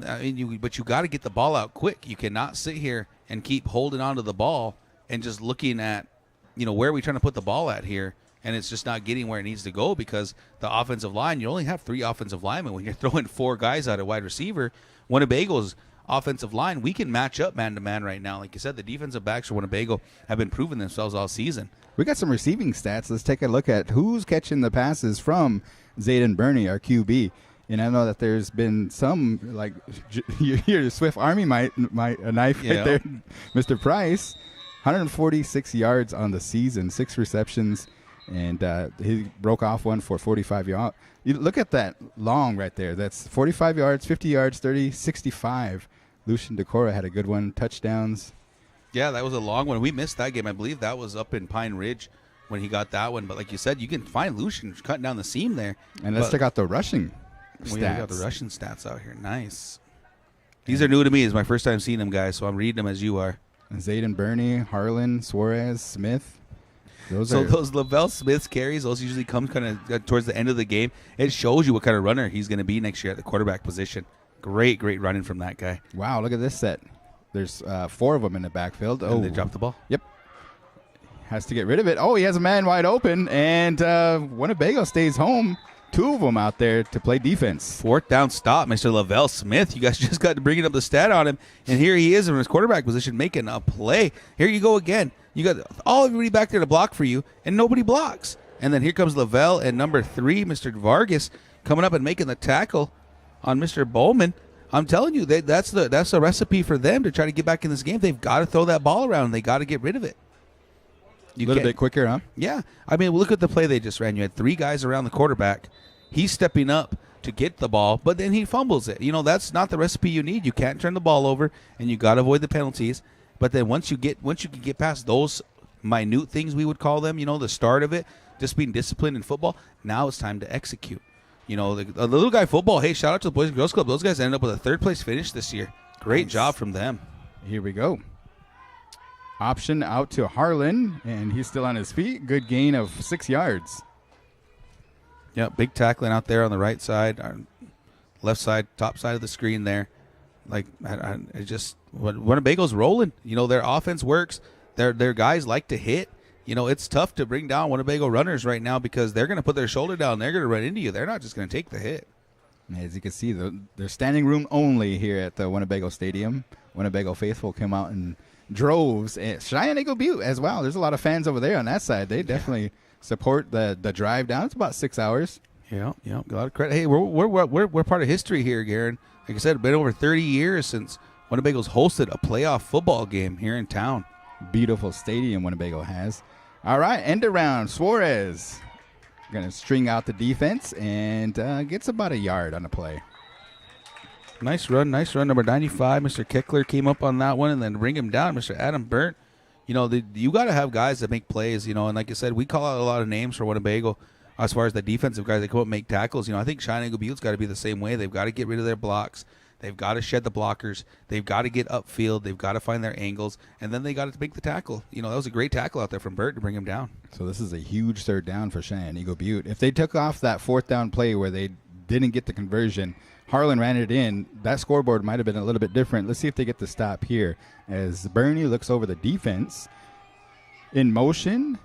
but you got to get the ball out quick. You cannot sit here and keep holding onto the ball and just looking at, where are we trying to put the ball at here? And it's just not getting where it needs to go because the offensive line, you only have 3 offensive linemen. When you're throwing 4 guys out at wide receiver, Winnebago's offensive line, we can match up man-to-man right now. Like you said, the defensive backs for Winnebago have been proving themselves all season. We got some receiving stats. Let's take a look at who's catching the passes from Zayden Burney, our QB. And I know that there's been some, like, your Swift Army knife right there, Mr. Price. 146 yards on the season, 6 receptions, and he broke off one for 45 yards. You look at that long right there. That's 45 yards, 50 yards, 30, 65. Lucian Decora had a good one, touchdowns. Yeah, that was a long one. We missed that game. I believe that was up in Pine Ridge when he got that one. But like you said, you can find Lucian cutting down the seam there. And let's check out the rushing stats. We got the rushing stats out here. Nice. These are new to me. It's my first time seeing them, guys, so I'm reading them as you are. Zayden Burney, Harlan, Suarez, Smith. Those Lavelle Smith's carries, those usually come kind of towards the end of the game. It shows you what kind of runner he's going to be next year at the quarterback position. Great running from that guy. Wow, look at this set. There's 4 of them in the backfield. And they dropped the ball? Yep. Has to get rid of it. Oh, he has a man wide open, and Winnebago stays home. two of them out there to play defense. Fourth down stop, Mr. Lavelle Smith. You guys just got to bring up the stat on him, and here he is in his quarterback position making a play. Here you go again. You got everybody back there to block for you, and nobody blocks. And then here comes Lavelle and number 3, Mr. Vargas, coming up and making the tackle on Mr. Bowman. I'm telling you, that's the recipe for them to try to get back in this game. They've got to throw that ball around. They got to get rid of it. A little bit quicker, huh? Yeah. I mean, look at the play they just ran. You had 3 guys around the quarterback. He's stepping up to get the ball, but then he fumbles it. That's not the recipe you need. You can't turn the ball over, and you got to avoid the penalties. But then once you can get past those minute things, we would call them, the start of it, just being disciplined in football, now it's time to execute. The little guy football, hey, shout out to the Boys and Girls Club. Those guys ended up with a 3rd-place finish this year. Great job from them. Here we go. Option out to Harlan, and he's still on his feet. Good gain of 6 yards. Yeah, big tackling out there on the right side, left side, top side of the screen there. Winnebago's rolling. Their offense works. Their guys like to hit. It's tough to bring down Winnebago runners right now because they're going to put their shoulder down. They're going to run into you. They're not just going to take the hit. As you can see, they're standing room only here at the Winnebago Stadium. Winnebago faithful come out in droves. And Cheyenne Eagle Butte as well. There's a lot of fans over there on that side. They definitely support the drive down. It's about 6 hours. Yeah, a lot of credit. Hey, we're part of history here, Garen. Like I said, it's been over 30 years since Winnebago's hosted a playoff football game here in town. Beautiful stadium Winnebago has. All right, end around. Suarez going to string out the defense and gets about a yard on the play. Nice run. Number 95, Mr. Keckler came up on that one and then bring him down. Mr. Adam Burnt. You got to have guys that make plays, and like I said, we call out a lot of names for Winnebago as far as the defensive guys that come up and make tackles. I think Cheyenne Eagle Butte's got to be the same way. They've got to get rid of their blocks. They've got to shed the blockers. They've got to get upfield. They've got to find their angles, and then they got to make the tackle. That was a great tackle out there from Burt to bring him down. So this is a huge 3rd down for Cheyenne Eagle Butte. If they took off that 4th down play where they didn't get the conversion, Harlan ran it in, that scoreboard might have been a little bit different. Let's see if they get the stop here as Bernie looks over the defense. In motion,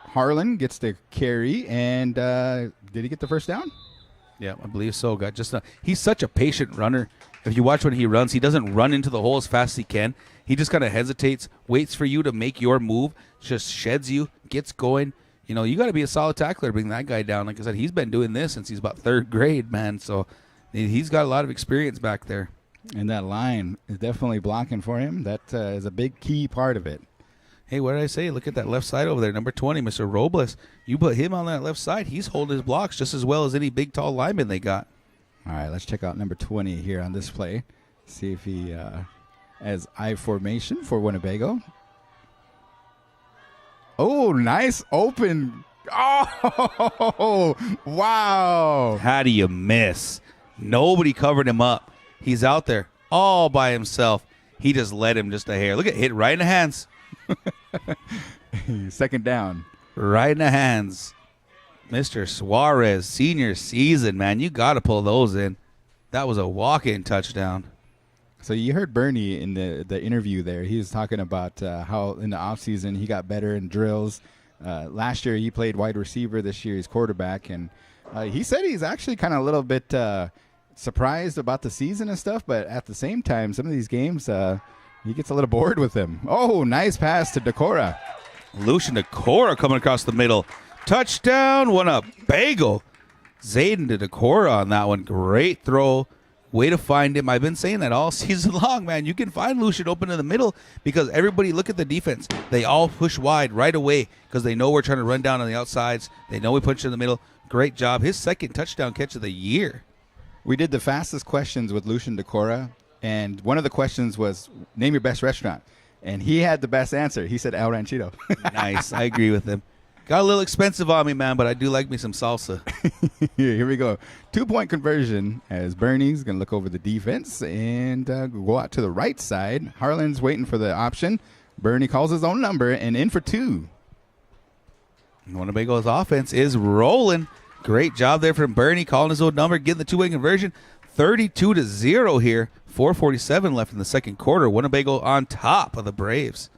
Harlan gets the carry, and did he get the 1st down? Yeah, I believe so. He's such a patient runner. If you watch when he runs, he doesn't run into the hole as fast as he can. He just kind of hesitates, waits for you to make your move, just sheds you, gets going. You got to be a solid tackler to bring that guy down. Like I said, he's been doing this since he's about 3rd grade, man. So he's got a lot of experience back there. And that line is definitely blocking for him. That is a big key part of it. Hey, what did I say? Look at that left side over there, number 20, Mr. Robles. You put him on that left side, he's holding his blocks just as well as any big, tall lineman they got. All right, let's check out number 20 here on this play. See if he has I formation for Winnebago. Oh, nice open. Oh, wow. How do you miss? Nobody covered him up. He's out there all by himself. He just led him just a hair. Look at hit right in the hands. 2nd down. Right in the hands. Mr. Suarez, senior season, man. You got to pull those in. That was a walk-in touchdown. So you heard Bernie in the interview there. He was talking about how in the offseason he got better in drills. Last year he played wide receiver. This year he's quarterback. And he said he's actually kind of a little bit surprised about the season and stuff. But at the same time, some of these games he gets a little bored with them. Oh, nice pass to Decora. Lucian Decora coming across the middle. Touchdown, Winnebago. Zayden to Decora on that one. Great throw. Way to find him. I've been saying that all season long, man. You can find Lucian open in the middle because everybody, look at the defense. They all push wide right away because they know we're trying to run down on the outsides. They know we punch in the middle. Great job. His 2nd touchdown catch of the year. We did the fastest questions with Lucian Decora, and one of the questions was, name your best restaurant. And he had the best answer. He said El Ranchito. Nice. I agree with him. Got a little expensive on me, man, but I do like me some salsa. Here we go. 2-point conversion as Bernie's going to look over the defense and go out to the right side. Harlan's waiting for the option. Bernie calls his own number and in for 2. Winnebago's offense is rolling. Great job there from Bernie calling his own number, getting the 2-way conversion. 32-0 here. 4:47 left in the 2nd quarter. Winnebago on top of the Braves.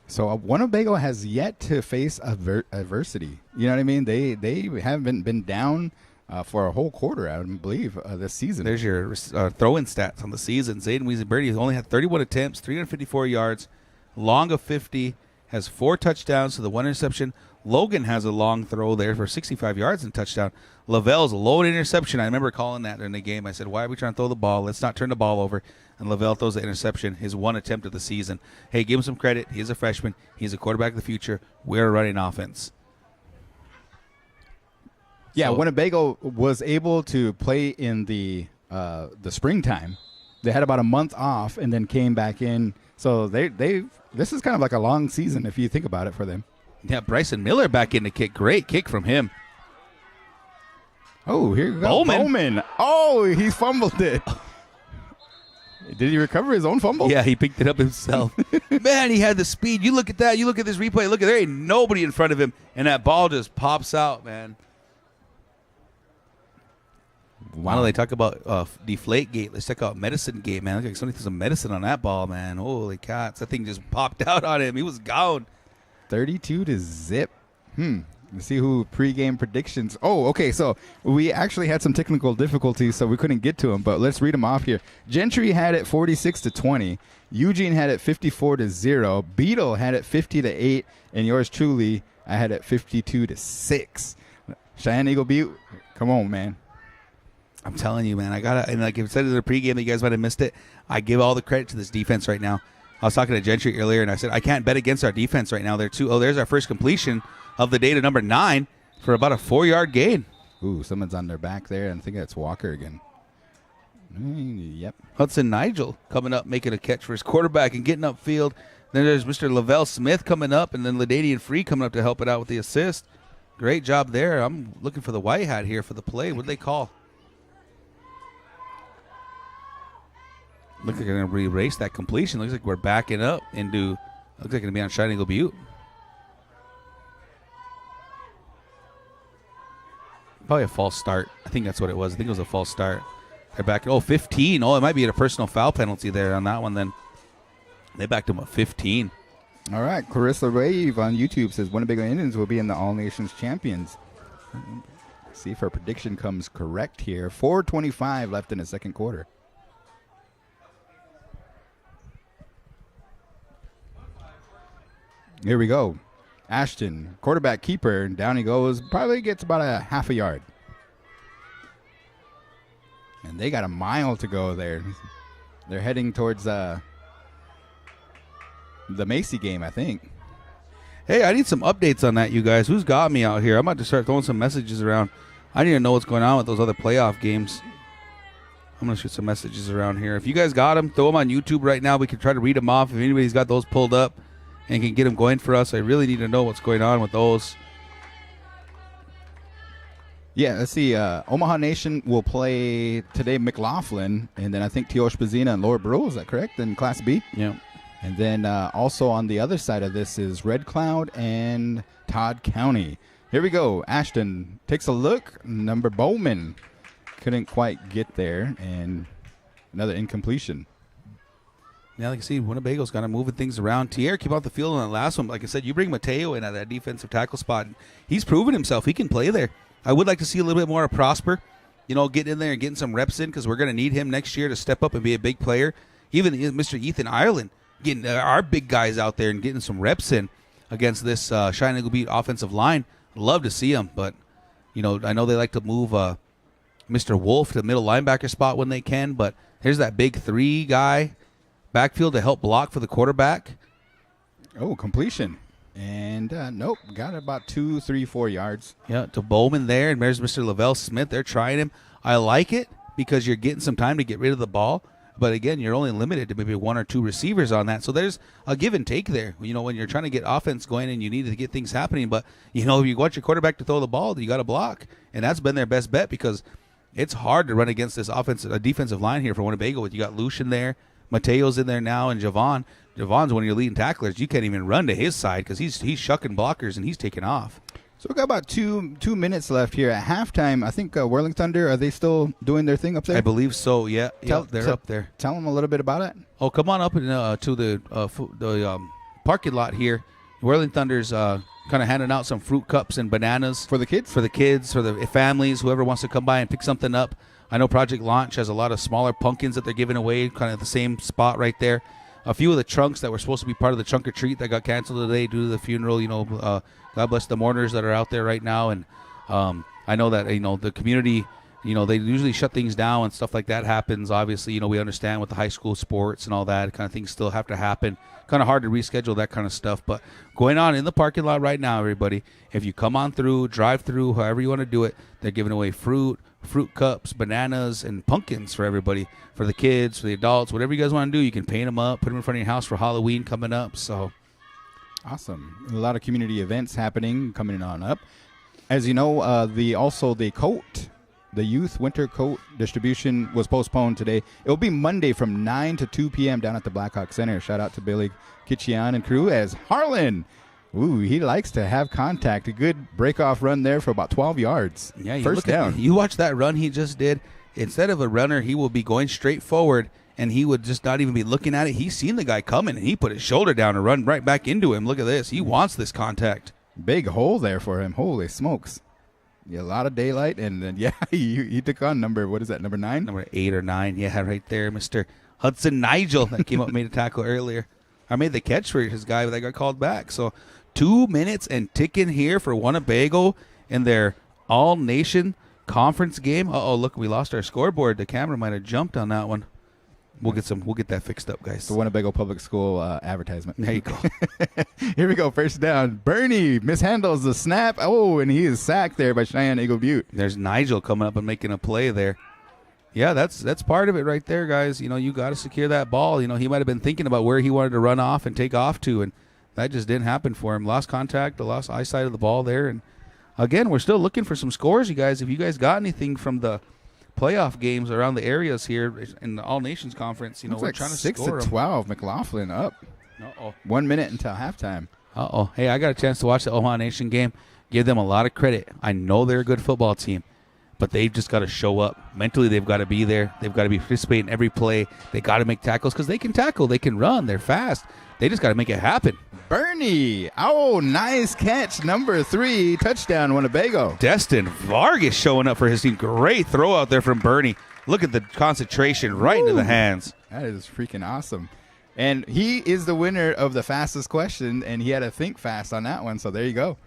So Winnebago has yet to face adversity. You know what I mean? They haven't been down for a whole quarter, I believe, this season. There's your throw-in stats on the season. Zayden Weezy-Birdie only had 31 attempts, 354 yards, long of 50, has 4 touchdowns to the 1 interception. Logan has a long throw there for 65 yards and touchdown. Lavelle's a lone interception. I remember calling that during the game. I said, why are we trying to throw the ball? Let's not turn the ball over. And Lavelle throws the interception, his 1 attempt of the season. Hey, give him some credit. He's a freshman. He's a quarterback of the future. We're a running offense. Yeah, Winnebago was able to play in the springtime. They had about a month off and then came back in. So this is kind of like a long season if you think about it for them. Yeah, Bryson Miller back in to kick. Great kick from him. Oh, here we go. Bowman. Oh, he fumbled it. Did he recover his own fumble? Yeah, he picked it up himself. Man, he had the speed. You look at that. You look at this replay. Look at there ain't nobody in front of him, and that ball just pops out, man. Why don't they talk about deflate gate? Let's check out medicine gate, man. Look like somebody threw some medicine on that ball, man. Holy cats. That thing just popped out on him. He was gone. 32-0. Let's see who pregame predictions. Oh, okay. So we actually had some technical difficulties, so we couldn't get to them. But let's read them off here. Gentry had it 46-20. Eugene had it 54-0. Beetle had it 50-8, and yours truly, I had it 52-6. Cheyenne Eagle Butte, come on, man. I'm telling you, man. I gotta, and like I said in the pregame, that you guys might have missed it. I give all the credit to this defense right now. I was talking to Gentry earlier, and I said I can't bet against our defense right now. There's our first completion of the day to number 9 for about a 4-yard gain. Ooh, someone's on their back there, and I think that's Walker again. Yep. Hudson Nigel coming up, making a catch for his quarterback and getting upfield. Then there's Mr. Lavelle Smith coming up, and then Ladanian Free coming up to help it out with the assist. Great job there. I'm looking for the white hat here for the play. What did they call? Looks like they're going to erase that completion. Looks like we're backing up into, looks like it's going to be on Cheyenne Eagle Butte. Probably a false start. I think that's what it was. I think it was a false start. They're back. 15. Oh, it might be a personal foul penalty there on that one then. They backed him up 15. All right. Clarissa Rave on YouTube says Winnebago Indians will be in the All Nations Champions. See if her prediction comes correct here. 4:25 left in the second quarter. Here we go. Ashton, quarterback keeper, down he goes. Probably gets about a half a yard. And they got a mile to go there. They're heading towards the Macy game, I think. Hey, I need some updates on that, you guys. Who's got me out here? I'm about to start throwing some messages around. I need to know what's going on with those other playoff games. I'm going to shoot some messages around here. If you guys got them, throw them on YouTube right now. We can try to read them off. If anybody's got those pulled up and can get them going for us, I really need to know what's going on with those. Yeah, let's see. Omaha Nation will play today McLaughlin, and then I think Tioche Bazina and Laura Burrow. Is that correct? In Class B? Yeah. And then also on the other side of this is Red Cloud and Todd County. Here we go. Ashton takes a look. Number Bowman couldn't quite get there, and another incompletion. Yeah, like I see, Winnebago's kind of moving things around. Tierre came off the field on that last one. Like I said, you bring Mateo in at that defensive tackle spot. He's proven himself. He can play there. I would like to see a little bit more of Prosper, getting in there and getting some reps in because we're going to need him next year to step up and be a big player. Even Mr. Ethan Ireland, getting our big guys out there and getting some reps in against this Cheyenne Eagle Butte offensive line. I'd love to see him, but, I know they like to move Mr. Wolf to the middle linebacker spot when they can, but here's that big 3 guy backfield to help block for the quarterback. Oh, completion. And nope, got about 2, 3, 4 yards. Yeah, to Bowman there, and there's Mr. Lavelle Smith. They're trying him. I like it because you're getting some time to get rid of the ball. But again, you're only limited to maybe 1 or 2 receivers on that. So there's a give and take there. When you're trying to get offense going and you need to get things happening. But, if you want your quarterback to throw the ball, you got to block. And that's been their best bet because it's hard to run against this defensive line here for Winnebago. You got Lucian there. Mateo's in there now, and Javon. Javon's one of your leading tacklers. You can't even run to his side because he's shucking blockers and he's taking off. So we got about two minutes left here at halftime. I think Whirling Thunder, are they still doing their thing up there? I believe so. Yeah, they're up there. Tell them a little bit about it. Oh, come on up and to the parking lot here. Whirling Thunder's kind of handing out some fruit cups and bananas For the kids? for the families, whoever wants to come by and pick something up. I know Project Launch has a lot of smaller pumpkins that they're giving away, kind of the same spot right there. A few of the trunks that were supposed to be part of the trunk or treat that got canceled today due to the funeral. God bless the mourners that are out there right now. And I know that the community, they usually shut things down when stuff like that happens. Obviously, we understand with the high school sports and all that kind of things still have to happen. Kind of hard to reschedule that kind of stuff. But going on in the parking lot right now, everybody, if you come on through, drive through, however you want to do it, they're giving away fruit cups, bananas, and pumpkins for everybody, for the kids, for the adults, whatever you guys want to do. You can paint them up, put them in front of your house for Halloween coming up. So awesome. A lot of community events happening coming on up. As you know, the youth winter coat distribution was postponed today. It will be Monday from 9 to 2 p.m. down at the Blackhawk Center. Shout out to Billy Cheyenne and crew as Harlan. Ooh, he likes to have contact. A good break-off run there for about 12 yards. Yeah, first down. You watch that run he just did. Instead of a runner, he will be going straight forward, and he would just not even be looking at it. He's seen the guy coming, and he put his shoulder down and run right back into him. Look at this. He wants this contact. Big hole there for him. Holy smokes. Yeah, a lot of daylight, and then, he took on number 9? Number 8 or 9. Yeah, right there, Mr. Hudson Nigel that came up and made a tackle earlier. I made the catch for his guy that got called back. So 2 minutes and ticking here for Winnebago in their all-nation conference game. Look, we lost our scoreboard. The camera might have jumped on that one. We'll get that fixed up, guys. The Winnebago Public School advertisement. There you go. Here we go. First down. Bernie mishandles the snap. Oh, and he is sacked there by Cheyenne Eagle Butte. There's Nigel coming up and making a play there. Yeah, that's part of it right there, guys. You got to secure that ball. He might have been thinking about where he wanted to run off and take off to, and that just didn't happen for him. Lost contact, lost eyesight of the ball there. And again, we're still looking for some scores, you guys. If you guys got anything from the playoff games around the areas here in the All Nations Conference, we're like trying to 6 score to 12. McLaughlin up. 1 minute until halftime. Hey, I got a chance to watch the Omaha Nation game. Give them a lot of credit. I know they're a good football team, but they've just got to show up. Mentally, they've got to be there. They've got to be participating in every play. They got to make tackles because they can tackle. They can run. They're fast. They just got to make it happen. Bernie. Oh, nice catch. Number 3. Touchdown, Winnebago. Destin Vargas showing up for his team. Great throw out there from Bernie. Look at the concentration right into the hands. That is freaking awesome. And he is the winner of the fastest question, and he had to think fast on that one. So there you go.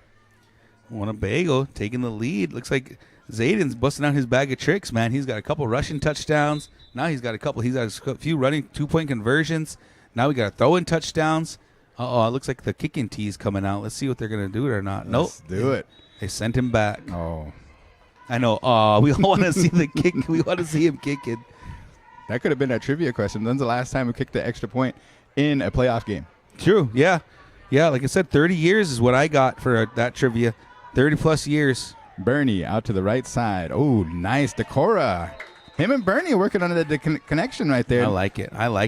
Winnebago taking the lead. Looks like Zayden's busting out his bag of tricks, man. He's got a couple rushing touchdowns. Now he's got a few running 2-point conversions. Now we got throwing touchdowns. It looks like the kicking tee's coming out. Let's see what they're going to do or not. Let's do it. They sent him back. Oh. I know. We all want to see the kick. We want to see him kicking. That could have been a trivia question. When's the last time we kicked the extra point in a playoff game? True. Yeah. Yeah, like I said, 30 years is what I got for that trivia. 30-plus years. Bernie out to the right side. Oh, nice. Decora. Him and Bernie are working on the connection right there. I like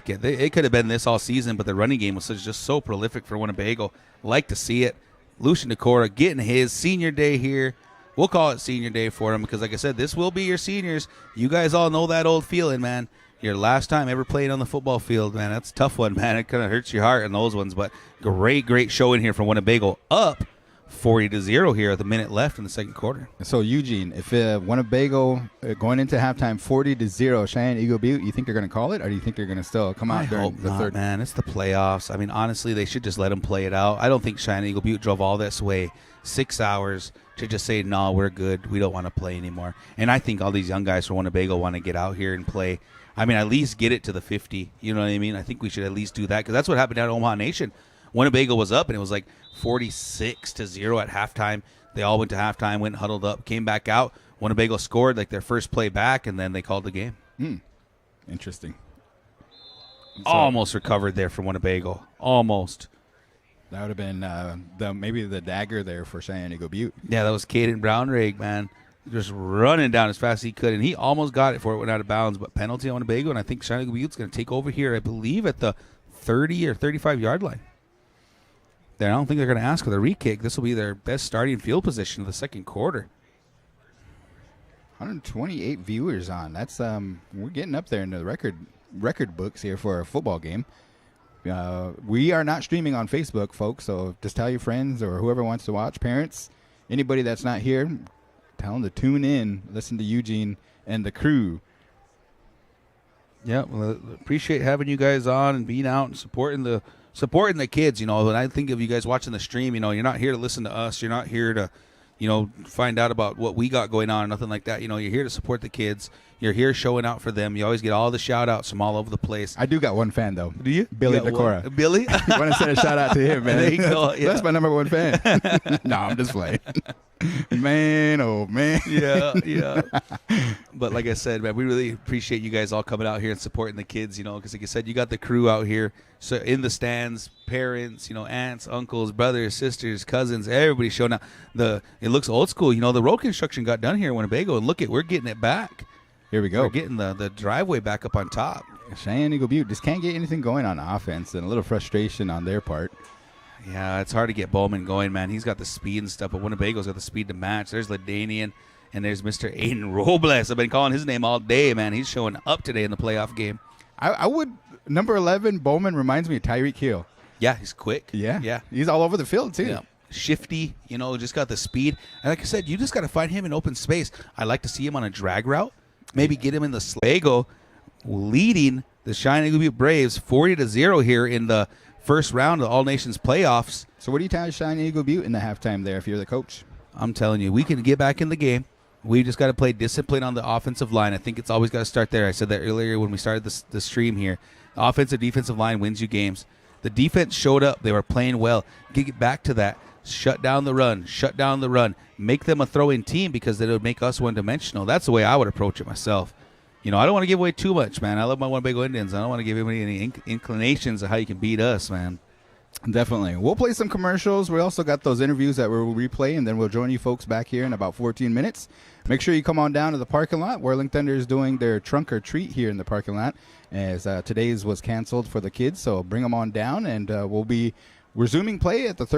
it. It could have been this all season, but the running game was just so prolific for Winnebago. Like to see it. Lucian Decora getting his senior day here. We'll call it senior day for him because, like I said, this will be your seniors. You guys all know that old feeling, man. Your last time ever playing on the football field, man. That's a tough one, man. It kind of hurts your heart in those ones, but great showing here from Winnebago. Up 40-0 here with a minute left in the second quarter. So, Eugene, if Winnebago going into halftime 40-0, Cheyenne Eagle Butte, you think they're going to call it, or do you think they're going to still come out during the third? Man. It's the playoffs. I mean, honestly, they should just let them play it out. I don't think Cheyenne Eagle Butte drove all this way, 6 hours, to just say, no, we're good. We don't want to play anymore. And I think all these young guys from Winnebago want to get out here and play. I mean, at least get it to the 50. You know what I mean? I think we should at least do that because that's what happened at Omaha Nation. Winnebago was up, and it was like 46-0 at halftime. They all went to halftime, went huddled up, came back out. Winnebago scored like their first play back, and then they called the game. Interesting. Almost recovered there from Winnebago. Almost. That would have been maybe the dagger there for Cheyenne Eagle Butte. Yeah, that was Caden Brownrigg, man. Just running down as fast as he could, and he almost got it before it went out of bounds. But penalty on Winnebago, and I think Cheyenne Eagle Butte's going to take over here, I believe, at the 30 or 35-yard line. I don't think they're going to ask for the re-kick. This will be their best starting field position of the second quarter. 128 viewers on. That's we're getting up there in the record books here for a football game. We are not streaming on Facebook, folks, so just tell your friends or whoever wants to watch, parents, anybody that's not here, tell them to tune in, listen to Eugene and the crew. Yeah, well, appreciate having you guys on and being out and supporting the kids. You know, when I think of you guys watching the stream, you know, you're not here to listen to us. You're not here to, you know, find out about what we got going on or nothing like that. You know, you're here to support the kids. You're here showing out for them. You always get all the shout-outs from all over the place. I do got one fan, though. Do you? Billy You got Decora. one? Billy? I want to send a shout-out to him, man. There you go. Yeah. That's my number one fan. No, I'm just playing. Man, oh, man. Yeah. But like I said, man, we really appreciate you guys all coming out here and supporting the kids, you know, because like I said, you got the crew out here so in the stands, parents, you know, aunts, uncles, brothers, sisters, cousins, everybody showing up. It looks old school. You know, the road construction got done here in Winnebago, and look, we're getting it back. Here we go. We're getting the driveway back up on top. Cheyenne Eagle Butte just can't get anything going on offense, and a little frustration on their part. Yeah, it's hard to get Bowman going, man. He's got the speed and stuff, but Winnebago's got the speed to match. There's Ladanian, and there's Mr. Aiden Robles. I've been calling his name all day, man. He's showing up today in the playoff game. I would, number 11, Bowman reminds me of Tyreek Hill. Yeah, he's quick. Yeah. He's all over the field, too. Yeah. Shifty, you know, just got the speed. And like I said, you just got to find him in open space. I like to see him on a drag route. Maybe get him in the Winnebago, leading the Cheyenne Eagle Butte Braves 40-0 here in the first round of the All Nations playoffs. So what do you tell Cheyenne Eagle Butte in the halftime there if you're the coach? I'm telling you, we can get back in the game. We just got to play discipline on the offensive line. I think it's always got to start there. I said that earlier when we started the stream here. The offensive, defensive line wins you games. The defense showed up. They were playing well. Get back to that. Shut down the run. Make them a throwing team because then it would make us one-dimensional. That's the way I would approach it myself. You know, I don't want to give away too much, man. I love my Winnebago Indians. I don't want to give anybody any inclinations of how you can beat us, man. Definitely. We'll play some commercials. We also got those interviews that we'll replay, and then we'll join you folks back here in about 14 minutes. Make sure you come on down to the parking lot. Whirling Thunder is doing their trunk or treat here in the parking lot, as today's was canceled for the kids. So bring them on down, and we'll be resuming play at the third